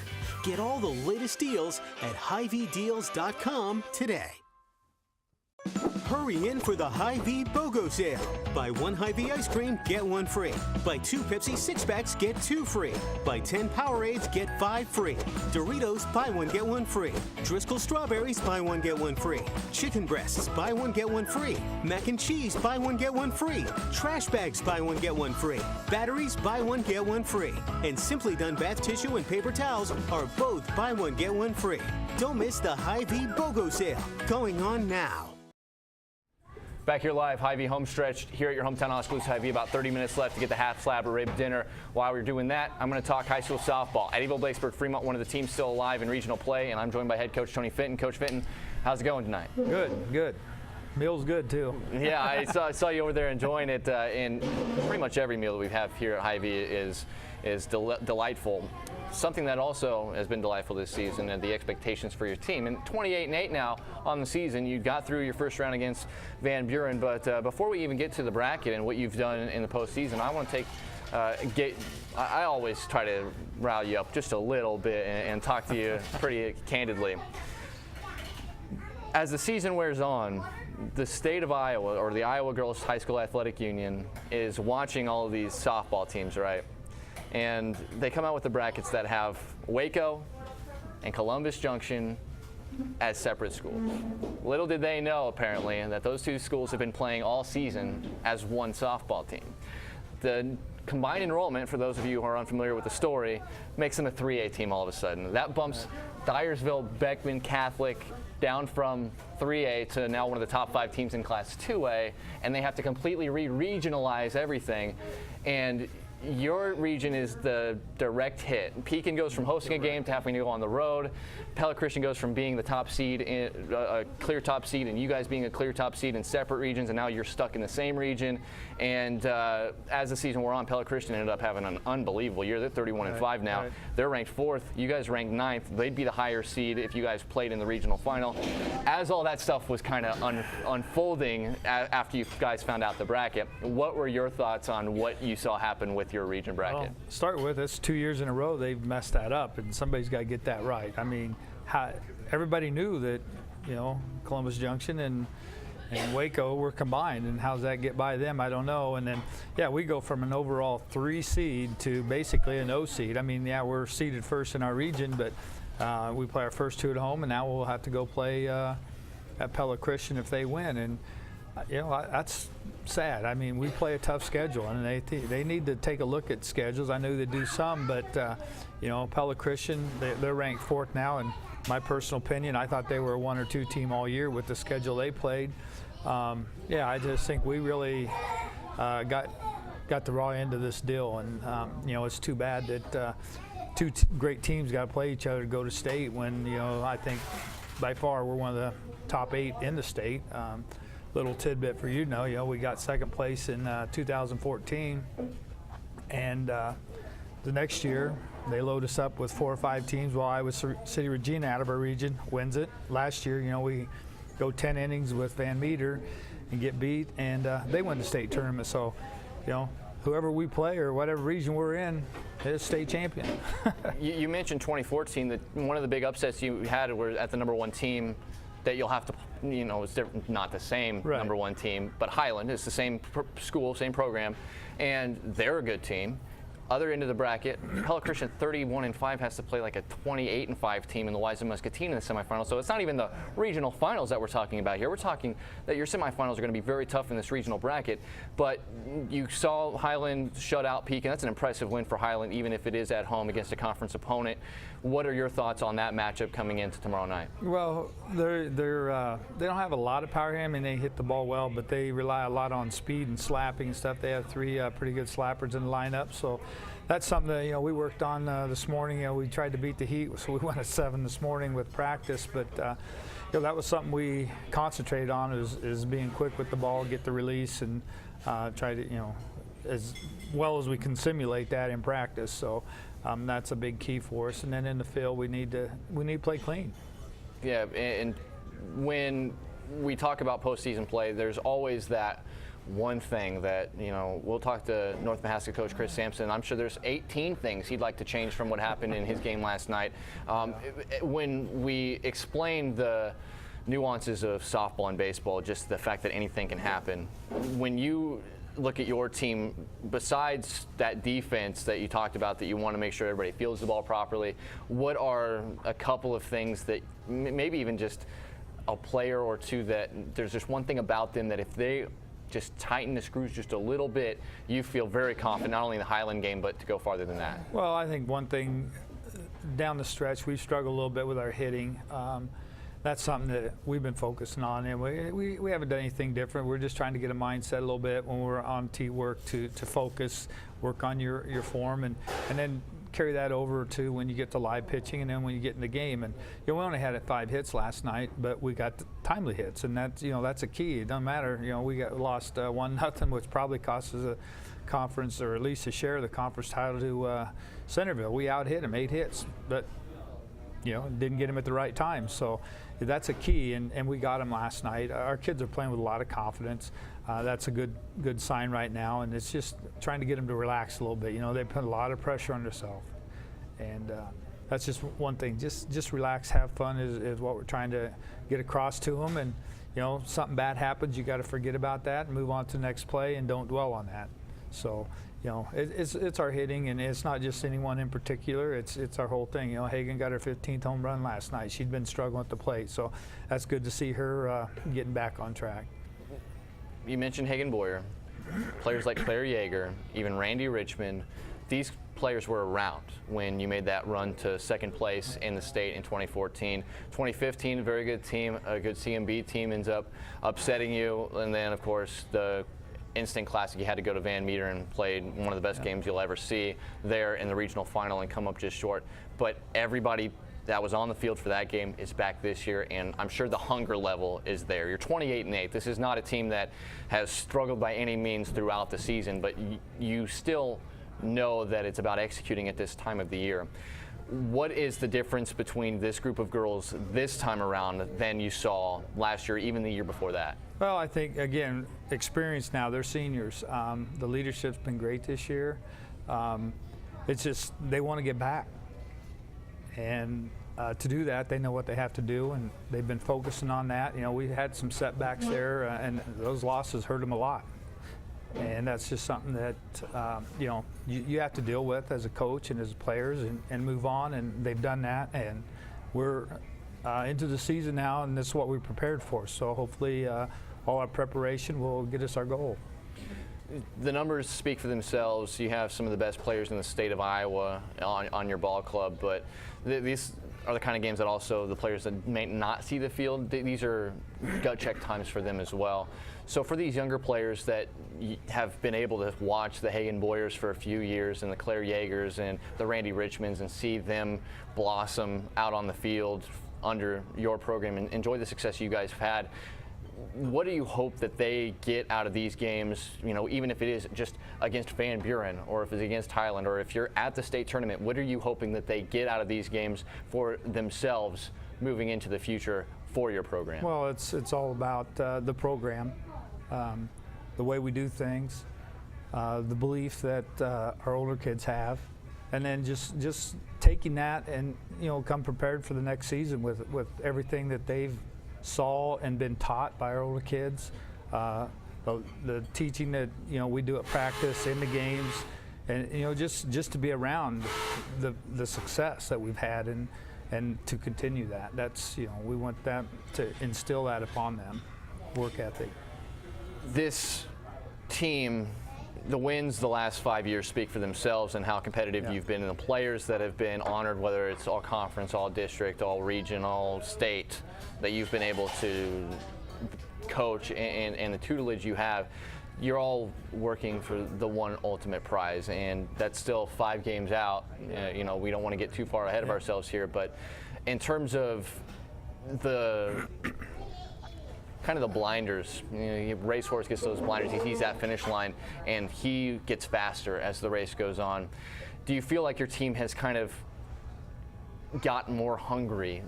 Get all the latest deals at HyVeeDeals.com today. Hurry in for the Hy-Vee BOGO sale. Buy one Hy-Vee ice cream, get one free. Buy 2 Pepsi 6-packs, get 2 free. Buy 10 Powerades, get 5 free. Doritos, buy 1, get 1 free. Driscoll strawberries, buy 1, get 1 free. Chicken breasts, buy 1, get 1 free. Mac and cheese, buy 1, get 1 free. Trash bags, buy 1, get 1 free. Batteries, buy 1, get 1 free. And Simply Done bath tissue and paper towels are both buy 1, get 1 free. Don't miss the Hy-Vee BOGO sale, going on now. Back here live, Hy-Vee Homestretch here at your hometown all-exclusive Hy-Vee. About 30 minutes left to get the half slab of rib dinner. While we're doing that, I'm going to talk high school softball. Eddyville-Blacksburg-Fremont, one of the teams still alive in regional play, and I'm joined by head coach Tony Fitton. Coach Fitton, how's it going tonight? Good. Meal's good too. Yeah, I saw you over there enjoying it. And pretty much every meal that we have here at Hy-Vee is delightful. Something that also has been delightful this season and the expectations for your team. And 28-8 now on the season. You got through your first round against Van Buren, but before we even get to the bracket and what you've done in the postseason, I want to I always try to rile you up just a little bit and talk to you pretty candidly. As the season wears on, the state of Iowa, or the Iowa Girls High School Athletic Union, is watching all of these softball teams, right? And they come out with the brackets that have Waco and Columbus Junction as separate schools. Little did they know, apparently, that those two schools have been playing all season as one softball team. The combined enrollment, for those of you who are unfamiliar with the story, makes them a 3A team all of a sudden. That bumps Dyersville Beckman Catholic down from 3A to now one of the top 5 teams in Class 2A, and they have to completely re-regionalize everything. And your region is the direct hit. Pekin goes from hosting a game to having to go on the road. Pella Christian goes from being the top seed, a clear top seed, and you guys being a clear top seed in separate regions, and now you're stuck in the same region. And as the season wore on, Pella Christian ended up having an unbelievable year. They're 31-5 now. Right. They're ranked 4th. You guys ranked 9th. They'd be the higher seed if you guys played in the regional final. As all that stuff was kind of unfolding after you guys found out the bracket, what were your thoughts on what you saw happen with your region bracket? Well, start with, it's 2 years in a row they've messed that up, and somebody's got to get that right. I mean, everybody knew that, you know, Columbus Junction and Waco were combined, and how's that get by them? I don't know. And then, yeah, we go from an overall 3 seed to basically an 0 seed. I mean, yeah, we're seeded first in our region, but we play our first 2 at home, and now we'll have to go play at Pella Christian if they win. And you know, that's sad. I mean, we play a tough schedule, and they need to take a look at schedules. I know they do some, but you know, Pella Christian, they're ranked 4th now, and my personal opinion, I thought they were a 1 or 2 team all year with the schedule they played. Yeah, I just think we really got the raw end of this deal, and you know, it's too bad that 2 great teams got to play each other to go to state when, you know, I think by far we're one of the top 8 in the state. Little tidbit for you to know, we got 2nd place in 2014, and the next year they load us up with 4 or 5 teams while Iowa City Regina out of our region wins it. Last year, you know, we go 10 innings with Van Meter, and get beat, and they win the state tournament. So, whoever we play or whatever region we're in is state champion. You mentioned 2014, that one of the big upsets you had were at the #1 team that you'll have to, it's different, not the same Right. #1 team, but Highland is the same school, same program, and they're a good team. Other end of the bracket, Pella Christian 31-5 has to play like a 28-5 team in the Wise and Muscatine in the semifinals. So it's not even the regional finals that we're talking about here. We're talking that your semifinals are going to be very tough in this regional bracket. But you saw Highland shut out Pekin. That's an impressive win for Highland, even if it is at home against a conference opponent. What are your thoughts on that matchup coming into tomorrow night? Well, they don't have a lot of power here. I mean, they hit the ball well, but they rely a lot on speed and slapping and stuff. They have 3 pretty good slappers in the lineup, so that's something that we worked on this morning. We tried to beat the heat, so we went at 7 this morning with practice, but that was something we concentrated on is being quick with the ball, get the release, and try to as well as we can simulate that in practice. So that's a big key for us. And then in the field, we need to play clean. Yeah, and when we talk about postseason play, there's always that one thing that, we'll talk to North Mahaska coach Chris Sampson. I'm sure there's 18 things he'd like to change from what happened in his game last night. When we explain the nuances of softball and baseball, just the fact that anything can happen, when you look at your team, besides that defense that you talked about, that you want to make sure everybody feels the ball properly, what are a couple of things that maybe even just a player or two that there's just one thing about them that if they just tighten the screws just a little bit, you feel very confident, not only in the Highland game, but to go farther than that? Well, I think one thing down the stretch, we've struggled a little bit with our hitting. That's something that we've been focusing on, and we haven't done anything different. We're just trying to get a mindset a little bit when we're on tee work to focus, work on your form, and then carry that over to when you get to live pitching, and then when you get in the game. And we only had 5 hits last night, but we got timely hits, and that's that's a lost 1-0, which probably cost us a conference, or at least a share of the conference title to Centerville. We out hit them 8 hits, but didn't get him at the right time. So that's a key, and we got him last night. Our kids are playing with a lot of confidence. That's a good sign right now, and it's just trying to get them to relax a little bit. They put a lot of pressure on themselves, and that's just one thing. Just relax, have fun is what we're trying to get across to them. And something bad happens, you got to forget about that and move on to the next play, and don't dwell on that. So it's our hitting, and it's not just anyone in particular. It's our whole thing. Hagen got her 15th home run last night. She'd been struggling at the plate, so that's good to see her getting back on track. You mentioned Hagen Boyer, players like Claire Yeager, even Randy Richmond. These players were around when you made that run to second place in the state in 2014. 2015, a very good team, a good CMB team ends up upsetting you, and then of course the Instant Classic, you had to go to Van Meter and played one of the best games you'll ever see there in the regional final and come up just short. But everybody that was on the field for that game is back this year, and I'm sure the hunger level is there. You're 28-8. This is not a team that has struggled by any means throughout the season, but you still know that it's about executing at this time of the year. What is the difference between this group of girls this time around than you saw last year, even the year before that? Well, I think, again, experience now. They're seniors. The leadership's been great this year. It's just they want to get back. And to do that, they know what they have to do, and they've been focusing on that. We had some setbacks there, and those losses hurt them a lot. And that's just something that you have to deal with as a coach and as players, and move on. And they've done that, and we're into the season now, and this is what we prepared for. So hopefully all our preparation will get us our goal. The numbers speak for themselves. You have some of the best players in the state of Iowa on your ball club, but these are the kind of games that also the players that may not see the field, these are gut check times for them as well. So for these younger players that have been able to watch the Hagen Boyers for a few years, and the Claire Yeagers and the Randy Richmonds, and see them blossom out on the field under your program and enjoy the success you guys have had, what do you hope that they get out of these games, even if it is just against Van Buren, or if it's against Highland, or if you're at the state tournament, what are you hoping that they get out of these games for themselves moving into the future for your program? Well, it's all about the program. the way we do things, the belief that our older kids have, and then just taking that and come prepared for the next season with everything that they've saw and been taught by our older kids, the teaching that we do at practice, in the games, and just to be around the success that we've had and to continue that. That's we want that to instill that upon them, work ethic. This team, the wins the last 5 years speak for themselves and how competitive you've been, and the players that have been honored, whether it's all conference, all district, all region, all state, that you've been able to coach, and the tutelage you have. You're all working for the one ultimate prize, and that's still 5 games out. We don't want to get too far ahead of ourselves here, but in terms of the kind of the blinders, racehorse gets those blinders, he sees that finish line, and he gets faster as the race goes on. Do you feel like your team has kind of gotten more hungry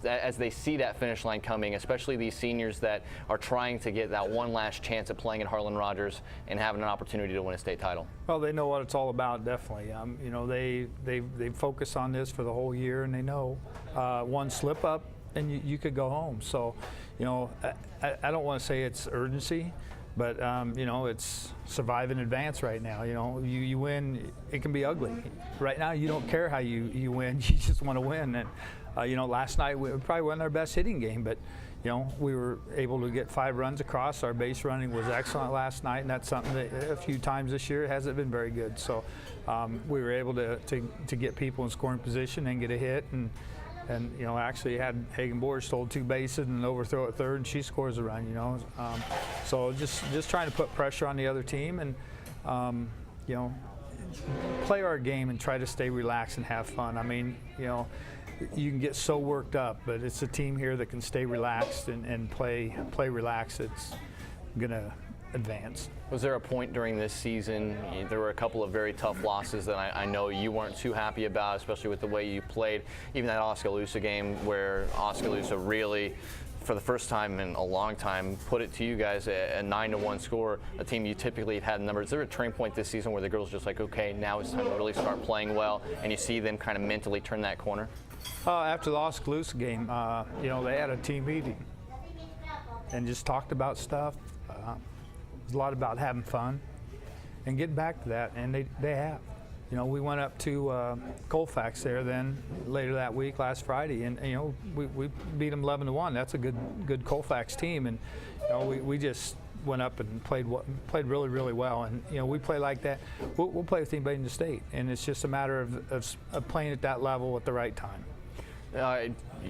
as they see that finish line coming, especially these seniors that are trying to get that one last chance at playing at Harlan-Rogers and having an opportunity to win a state title? Well, they know what it's all about, definitely. They focus on this for the whole year, and they know one slip up and you could go home. So, I don't want to say it's urgency, but it's survive in advance right now. You win, it can be ugly. Right now, you don't care how you win, you just want to win. And last night we probably wasn't our best hitting game, but we were able to get 5 runs across. Our base running was excellent last night, and that's something that a few times this year it hasn't been very good. So we were able to get people in scoring position and get a hit, and actually had Hagen Boer stole 2 bases and an overthrow at third, and she scores a run. So just trying to put pressure on the other team, and play our game and try to stay relaxed and have fun. I mean, you can get so worked up, but it's a team here that can stay relaxed and play relaxed. It's gonna advance. Was there a point during this season, there were a couple of very tough losses that I know you weren't too happy about, especially with the way you played, even that Oskaloosa game where Oskaloosa really, for the first time in a long time, put it to you guys, a 9-1 score, a team you typically have had numbers. Is there a turning point this season where the girls just like, okay, now it's time to really start playing well, and you see them kind of mentally turn that corner? After the Oskaloosa game, they had a team meeting and just talked about stuff. It was a lot about having fun and getting back to that, and they have. We went up to Colfax there then later that week, last Friday, and we beat them 11-1. That's a good Colfax team, and we just went up and played really, really well. And we play like that. We'll play with anybody in the state, and it's just a matter of playing at that level at the right time.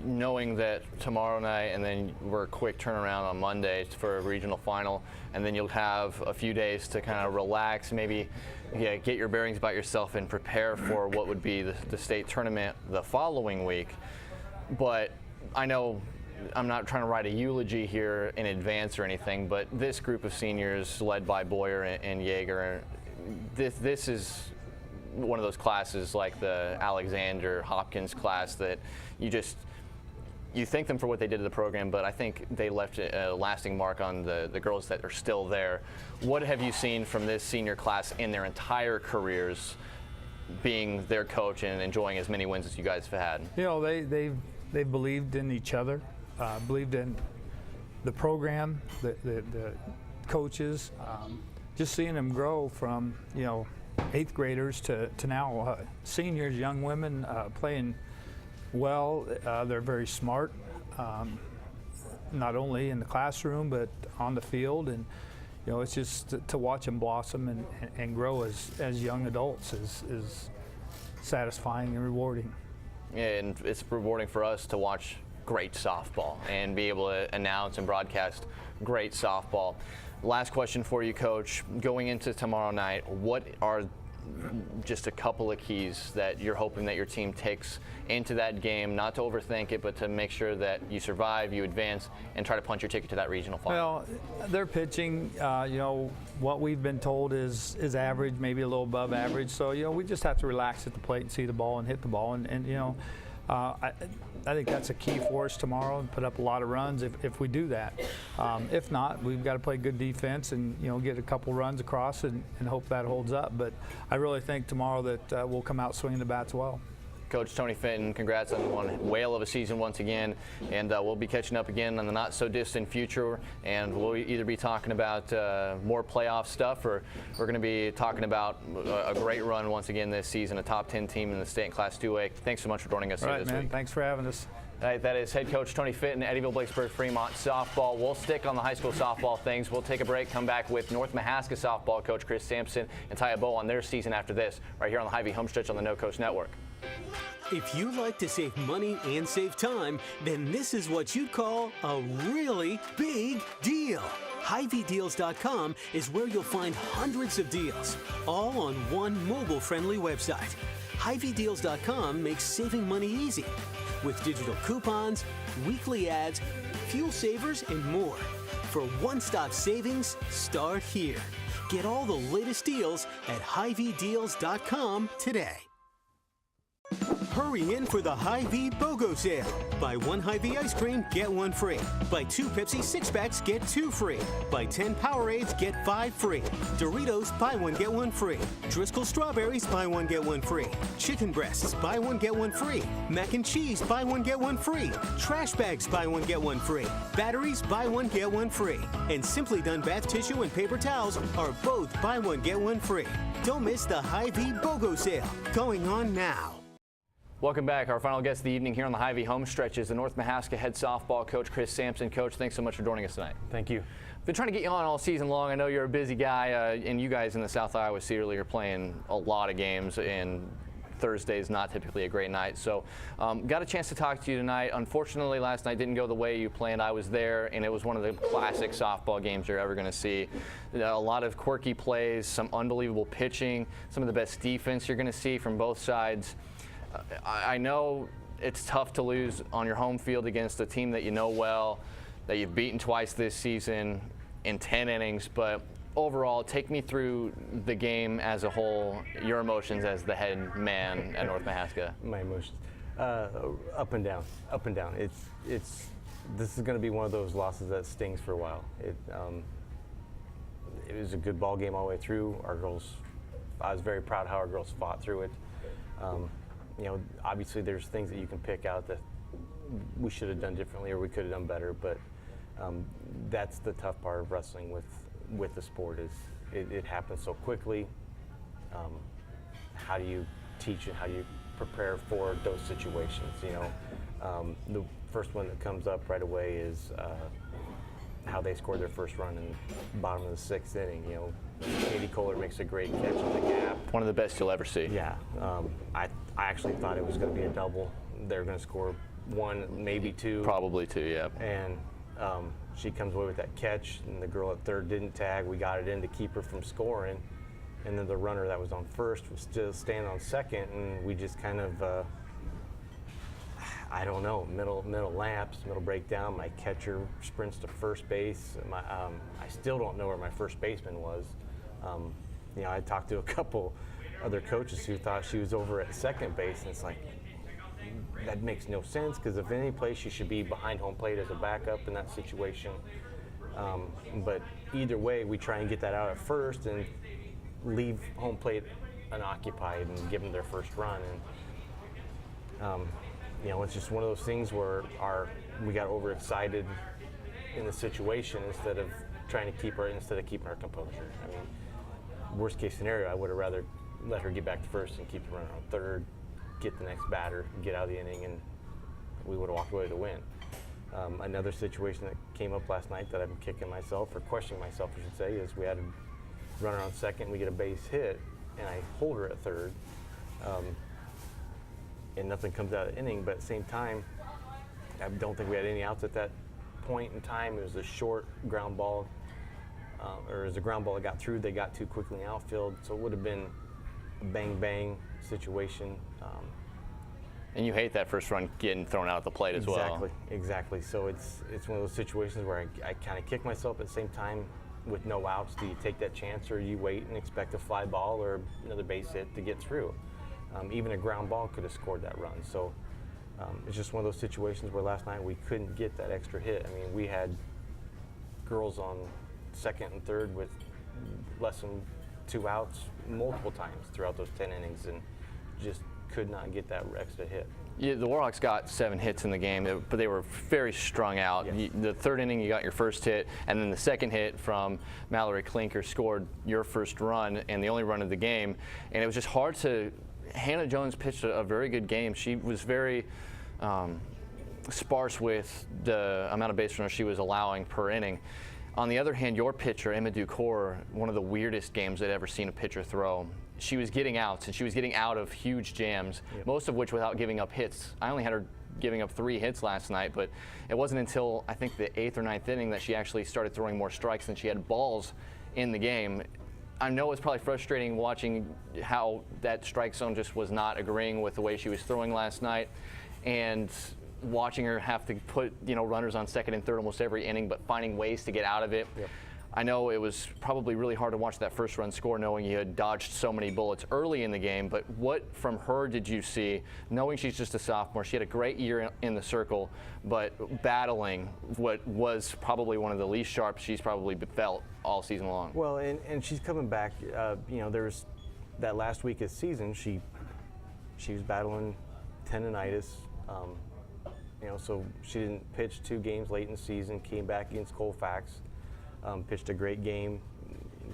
Knowing that tomorrow night and then we're a quick turnaround on Monday for a regional final, and then you'll have a few days to kind of relax, maybe get your bearings about yourself and prepare for what would be the state tournament the following week. But I know I'm not trying to write a eulogy here in advance or anything, but this group of seniors led by Boyer and Yeager, this is one of those classes like the Alexander Hopkins class that you thank them for what they did to the program, but I think they left a lasting mark on the girls that are still there. What have you seen from this senior class in their entire careers, being their coach and enjoying as many wins as you guys have had? They've believed in each other, believed in the program, the coaches, just seeing them grow from 8th graders to now seniors, young women playing well. They're very smart, not only in the classroom but on the field, and it's just to watch them blossom and grow as young adults is satisfying and rewarding. Yeah, and it's rewarding for us to watch great softball and be able to announce and broadcast great softball. Last question for you, Coach. Going into tomorrow night, what are just a couple of keys that you're hoping that your team takes into that game, not to overthink it, but to make sure that you survive, you advance, and try to punch your ticket to that regional final? Well, their pitching, what we've been told is average, maybe a little above average. So, we just have to relax at the plate and see the ball and hit the ball. And I think that's a key for us tomorrow, and put up a lot of runs if we do that. If not, we've got to play good defense and get a couple runs across and hope that holds up. But I really think tomorrow that we'll come out swinging the bats well. Coach Tony Fenton, congrats on one whale of a season once again, and we'll be catching up again in the not so distant future, and we'll either be talking about more playoff stuff, or we're going to be talking about a great run once again this season, a top 10 team in the state in Class 2A. Thanks so much for joining us here this week. Thanks for having us. All right, that is head coach Tony Fenton, Eddyville, Blacksburg, Fremont softball. We'll stick on the high school softball things. We'll take a break, come back with North Mahaska softball coach Chris Sampson, and tie a bow on their season after this, right here on the Hy-Vee Homestretch on the No Coast Network. If you like to save money and save time, then this is what you'd call a really big deal. HyVeeDeals.com is where you'll find hundreds of deals, all on one mobile-friendly website. HyVeeDeals.com makes saving money easy, with digital coupons, weekly ads, fuel savers, and more. For one-stop savings, start here. Get all the latest deals at HyVeeDeals.com today. Hurry in for the Hy-Vee BOGO sale. Buy one Hy-Vee ice cream, get one free. Buy 2 Pepsi 6-packs, get 2 free. Buy 10 Powerades, get 5 free. Doritos, buy one, get one free. Driscoll strawberries, buy one, get one free. Chicken breasts, buy one, get one free. Mac and cheese, buy one, get one free. Trash bags, buy one, get one free. Batteries, buy one, get one free. And Simply Done bath tissue and paper towels are both buy one, get one free. Don't miss the Hy-Vee BOGO sale, going on now. Welcome back. Our final guest of the evening here on the Hy-Vee Homestretch is the North Mahaska head softball coach Chris Sampson. Coach, thanks so much for joining us tonight. Thank you. Been trying to get you on all season long. I know you're a busy guy, and you guys in the South Iowa Cedar are playing a lot of games, and Thursday is not typically a great night. So got a chance to talk to you tonight. Unfortunately, last night didn't go the way you planned. I was there, and it was one of the classic softball games you're ever going to see. A lot of quirky plays, some unbelievable pitching, some of the best defense you're going to see from both sides. I know it's tough to lose on your home field against a team that you know well, that you've beaten twice this season in 10 innings, but overall, take me through the game as a whole, your emotions as the head man at North Mahaska. My emotions, up and down, up and down. This is going to be one of those losses that stings for a while. It was a good ball game all the way through. Our girls, I was very proud how our girls fought through it. Obviously there's things that you can pick out that we should have done differently or we could have done better, but that's the tough part of wrestling with the sport is it happens so quickly. How do you teach and how do you prepare for those situations? The first one that comes up right away is how they scored their first run in the bottom of the 6th inning. Katie Kohler makes a great catch in the gap. One of the best you'll ever see. Yeah, I actually thought it was going to be a double. They're going to score 1, maybe 2. Probably 2, yeah. And she comes away with that catch, and the girl at third didn't tag. We got it in to keep her from scoring, and then the runner that was on first was still standing on second, and we just kind of, I don't know, middle lapse, middle breakdown. My catcher sprints to first base. I still don't know where my first baseman was. I talked to a couple other coaches who thought she was over at second base, and it's like, that makes no sense, because if any place you should be behind home plate as a backup in that situation. But either way, we try and get that out at first and leave home plate unoccupied and give them their first run. And it's just one of those things where we got overexcited in the situation instead of keeping our composure. I mean, worst case scenario, I would have rather let her get back to first and keep the runner on third, get the next batter, get out of the inning, and we would have walked away to win. Another situation that came up last night that I'm kicking myself, or questioning myself, I should say, is we had a runner on second, we get a base hit, and I hold her at third, and nothing comes out of the inning, but at the same time, I don't think we had any outs at that point in time. It was a short ground ball, or as a ground ball that got through, they got too quickly in the outfield, so it would have been a bang-bang situation. And you hate that first run getting thrown out at the plate as well. Exactly. So it's one of those situations where I kind of kick myself at the same time. With no outs, do you take that chance, or you wait and expect a fly ball or another base hit to get through? Even a ground ball could have scored that run. So It's just one of those situations where last night we couldn't get that extra hit. I mean, we had girls on second and third with less than 2 outs multiple times throughout those 10 innings, and just could not get that extra hit. Yeah, the Warhawks got 7 hits in the game, but they were very strung out. Yes. The third inning, you got your first hit, and then the second hit from Mallory Klinker scored your first run and the only run of the game. And it was just hard to. Hannah Jones pitched a very good game. She was very sparse with the amount of base runners she was allowing per inning. On the other hand, your pitcher, Emma Ducour, one of the weirdest games I'd ever seen a pitcher throw. She was getting outs, and she was getting out of huge jams, most of which without giving up hits. I only had her giving up 3 hits last night, but it wasn't until I think the 8th or 9th inning that she actually started throwing more strikes than she had balls in the game. I know it's probably frustrating watching how that strike zone just was not agreeing with the way she was throwing last night, and watching her have to put runners on second and third almost every inning, but finding ways to get out of it. Yep. I know it was probably really hard to watch that first run score knowing you had dodged so many bullets early in the game, but what from her did you see, knowing she's just a sophomore? She had a great year in the circle, but battling what was probably one of the least sharp she's probably felt all season long. Well, and she's coming back. There's that last week of the season, she was battling tendonitis. So she didn't pitch 2 games late in the season, came back against Colfax. Pitched a great game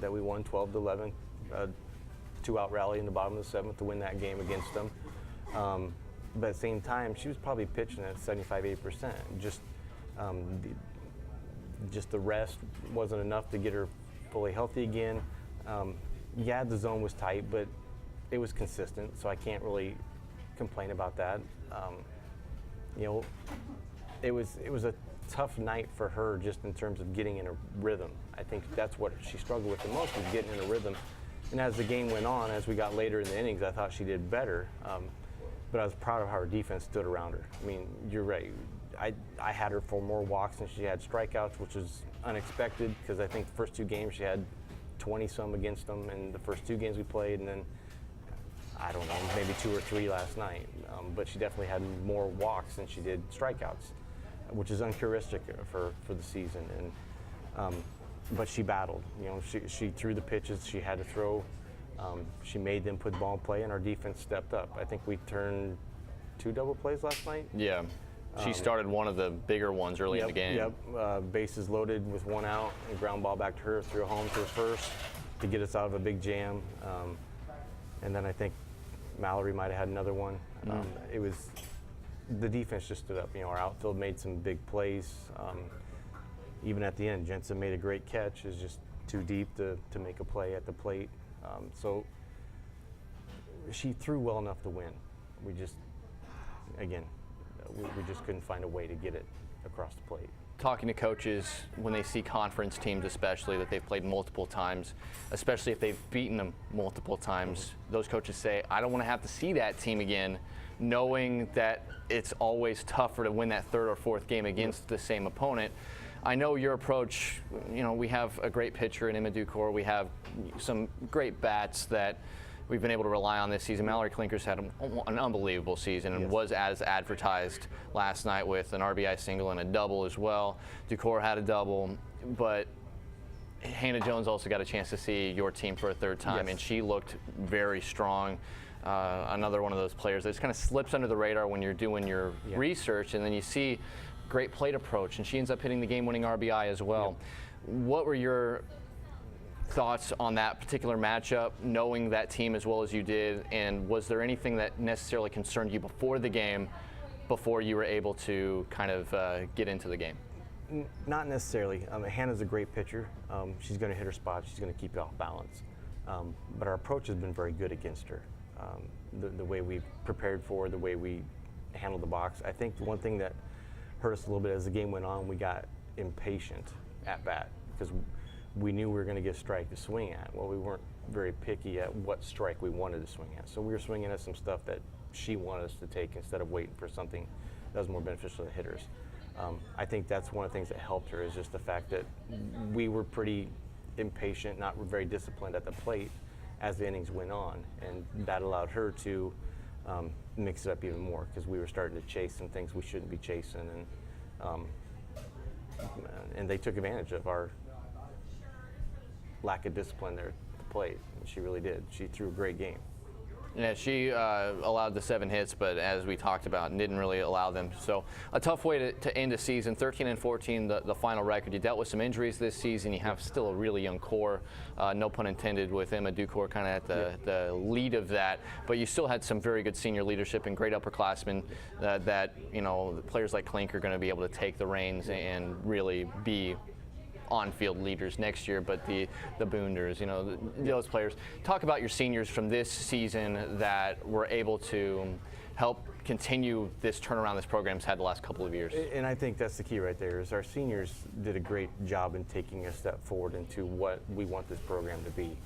that we won 12-11, 2-out rally in the bottom of the 7th to win that game against them. But at the same time, she was probably pitching at 75-80%. Just the rest wasn't enough to get her fully healthy again. The zone was tight, but it was consistent, so I can't really complain about that. It was a tough night for her just in terms of getting in a rhythm. I think that's what she struggled with the most, was getting in a rhythm. And as the game went on, as we got later in the innings, I thought she did better. But I was proud of how her defense stood around her. I mean, you're right. I had her for more walks than she had strikeouts, which was unexpected because I think the first 2 games she had 20-some against them in the first 2 games we played, and then, I don't know, maybe 2 or 3 last night. But she definitely had more walks than she did strikeouts, which is uncharacteristic for the season. And but she battled. She threw the pitches she had to throw. She made them put the ball in play, and our defense stepped up. I think we turned 2 double plays last night. Yeah. She started one of the bigger ones early in the game. Yep. Bases loaded with 1 out, and ground ball back to her, threw it home to her first to get us out of a big jam. And then I think Mallory might have had another one. It was the defense just stood up. Our outfield made some big plays. Even at the end, Jensen made a great catch. It's just too deep to make a play at the plate. So she threw well enough to win. We just couldn't find a way to get it across the plate. Talking to coaches when they see conference teams, especially that they've played multiple times, especially if they've beaten them multiple times, those coaches say, I don't want to have to see that team again, knowing that it's always tougher to win that 3rd or 4th game against the same opponent. I know your approach, we have a great pitcher in Emma Ducour. We have some great bats that we've been able to rely on this season. Mallory Klinker's had an unbelievable season and was as advertised last night with an RBI single and a double as well. Ducour had a double, but Hannah Jones also got a chance to see your team for a 3rd time, and she looked very strong. Another one of those players that just kind of slips under the radar when you're doing your research, and then you see great plate approach, and she ends up hitting the game-winning RBI as well. What were your thoughts on that particular matchup, knowing that team as well as you did, and was there anything that necessarily concerned you before the game, before you were able to kind of get into the game? Not necessarily. Hannah's a great pitcher. She's going to hit her spot. She's going to keep you off balance. But our approach has been very good against her. The way we prepared for her, the way we handled the box. I think the one thing that hurt us a little bit as the game went on, we got impatient at bat because we knew we were going to get a strike to swing at. Well, we weren't very picky at what strike we wanted to swing at. So we were swinging at some stuff that she wanted us to take instead of waiting for something that was more beneficial to hitters. I think that's one of the things that helped her, is just the fact that we were pretty impatient, not very disciplined at the plate as the innings went on, and that allowed her to mix it up even more because we were starting to chase some things we shouldn't be chasing, and they took advantage of our lack of discipline there at the plate. She really did. She threw a great game. Yeah, she allowed the 7 hits, but as we talked about, didn't really allow them. So a tough way to end the season. 13-14, the final record. You dealt with some injuries this season. You have still a really young core, no pun intended, with Emma Ducour kind of at the lead of that. But you still had some very good senior leadership and great upperclassmen that, you know, players like Klink are going to be able to take the reins and really be on-field leaders next year. But the Boonders, you know, those players. Talk about your seniors from this season that were able to help continue this turnaround this program's had the last couple of years. And I think that's the key right there, is our seniors did a great job in taking a step forward into what we want this program to be.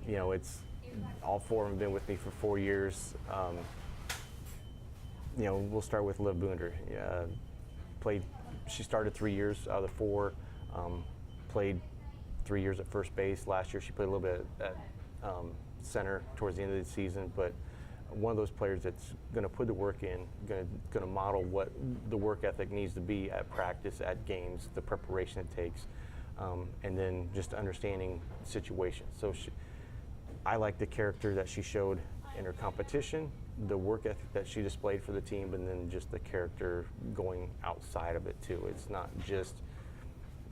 You know, it's all 4 of them have been with me for 4 years. You know, we'll start with Liv Boonder. She started 3 years out of the 4. Played 3 years at first base. Last year she played a little bit at center towards the end of the season, but one of those players that's going to put the work in, going to model what the work ethic needs to be at practice, at games, the preparation it takes, and then just understanding situations. So I like the character that she showed in her competition, the work ethic that she displayed for the team, and then just the character going outside of it too. It's not just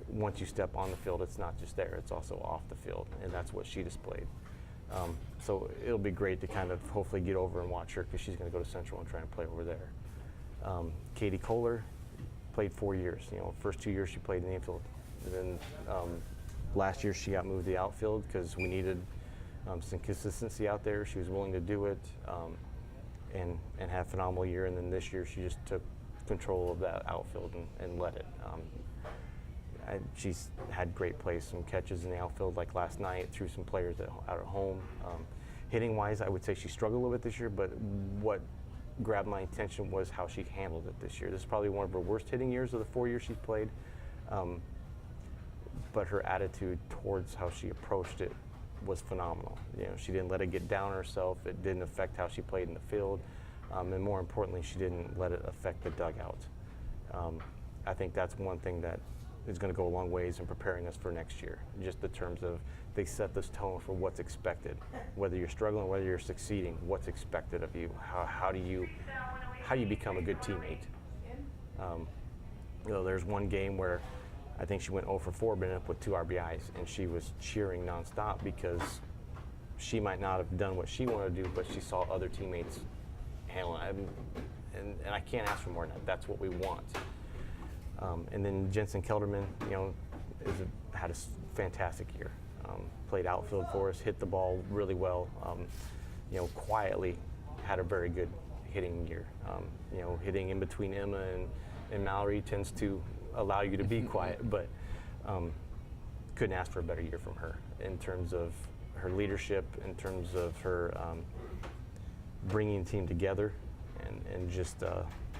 once you step on the field, it's not just there, it's also off the field, and that's what she displayed. So it'll be great to kind of hopefully get over and watch her, because she's going to go to Central and try and play over there. Katie Kohler played 4 years. You know, first 2 years she played in the infield. And then last year she got moved to the outfield because we needed some consistency out there. She was willing to do it and had a phenomenal year. And then this year she just took control of that outfield and led it. She's had great plays, some catches in the outfield like last night, threw some players out at home. Hitting wise, I would say she struggled a little bit this year, but what grabbed my attention was how she handled it this year. This is probably one of her worst hitting years of the 4 years she's played, but her attitude towards how she approached it was phenomenal. You know, she didn't let it get down on herself. It didn't affect how she played in the field, and more importantly, she didn't let it affect the dugout. I think that's one thing that is going to go a long ways in preparing us for next year, just in terms of they set this tone for what's expected. Whether you're struggling, whether you're succeeding, what's expected of you. How do you become a good teammate? You know, there's one game where I think she went 0 for 4, but ended up with 2 RBIs, and she was cheering nonstop because she might not have done what she wanted to do, but she saw other teammates handling it. And I can't ask for more than that. That's what we want. And then Jensen Kelderman, you know, had a fantastic year. Played outfield for us, hit the ball really well. You know, quietly had a very good hitting year. You know, hitting in between Emma and Mallory tends to allow you to be quiet, but couldn't ask for a better year from her in terms of her leadership, in terms of her bringing the team together, and just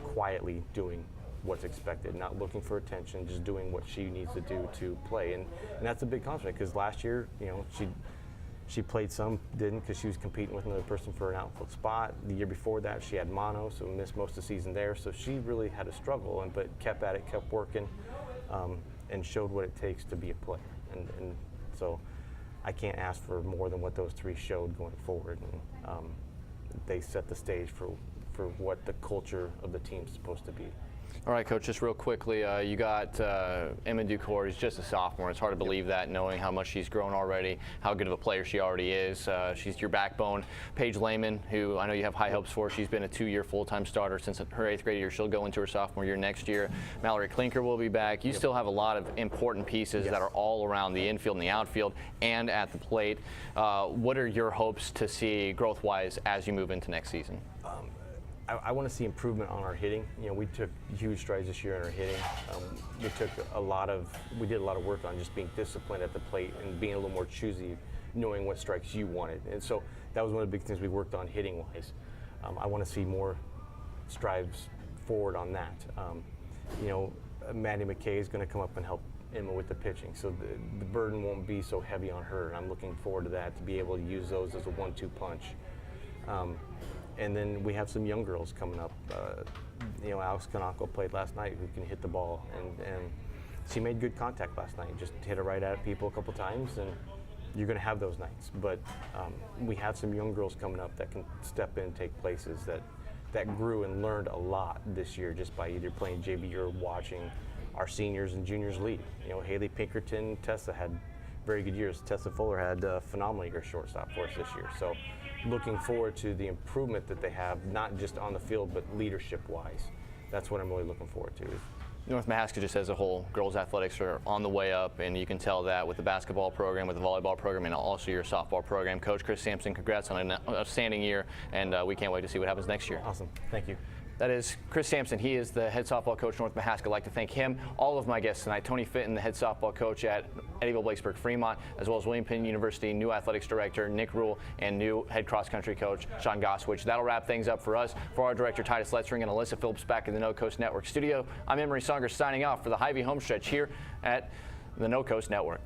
quietly doing what's expected, not looking for attention, just doing what she needs to do to play. And that's a big compliment, because last year, you know, she played some, didn't, because she was competing with another person for an outfield spot. The year before that, she had mono, so missed most of the season there. So she really had a struggle, but kept at it, kept working, and showed what it takes to be a player. And so I can't ask for more than what those 3 showed going forward. And they set the stage for what the culture of the team's supposed to be. All right, Coach, just real quickly, you got Emma Ducour. She's just a sophomore. It's hard to believe that, knowing how much she's grown already, how good of a player she already is. She's your backbone. Paige Lehman, who I know you have high hopes for. She's been a 2-year full-time starter since her 8th grade year. She'll go into her sophomore year next year. Mallory Klinker will be back. You still have a lot of important pieces that are all around the infield and the outfield and at the plate. What are your hopes to see growth-wise as you move into next season? I want to see improvement on our hitting. You know, we took huge strides this year in our hitting. We did a lot of work on just being disciplined at the plate and being a little more choosy, knowing what strikes you wanted. And so that was one of the big things we worked on hitting-wise. I want to see more strides forward on that. You know, Maddie McKay is going to come up and help Emma with the pitching, so the burden won't be so heavy on her. And I'm looking forward to that, to be able to use those as a 1-2 punch. And then we have some young girls coming up. You know, Alex Kanako played last night, who can hit the ball, and she made good contact last night. Just hit it right at people a couple times, and you're going to have those nights. But we have some young girls coming up that can step in and take places that grew and learned a lot this year just by either playing JV or watching our seniors and juniors lead. You know, Haley Pinkerton, Tessa had very good years. Tessa Fuller had a phenomenal year shortstop for us this year. So looking forward to the improvement that they have, not just on the field, but leadership-wise. That's what I'm really looking forward to. North Mahaska just as a whole, girls athletics are on the way up, and you can tell that with the basketball program, with the volleyball program, and also your softball program. Coach Chris Sampson, congrats on an outstanding year, and we can't wait to see what happens next year. Awesome. Thank you. That is Chris Sampson. He is the head softball coach, North Mahaska. I'd like to thank him, all of my guests tonight, Tony Fitton, the head softball coach at Eddyville Blacksburg Fremont, as well as William Penn University new athletics director Nick Rule and new head cross country coach Sean Goswich. That'll wrap things up for us. For our director Titus Letzring and Alyssa Phillips back in the No Coast Network studio, I'm Emery Saunders signing off for the Hy-Vee Homestretch here at the No Coast Network.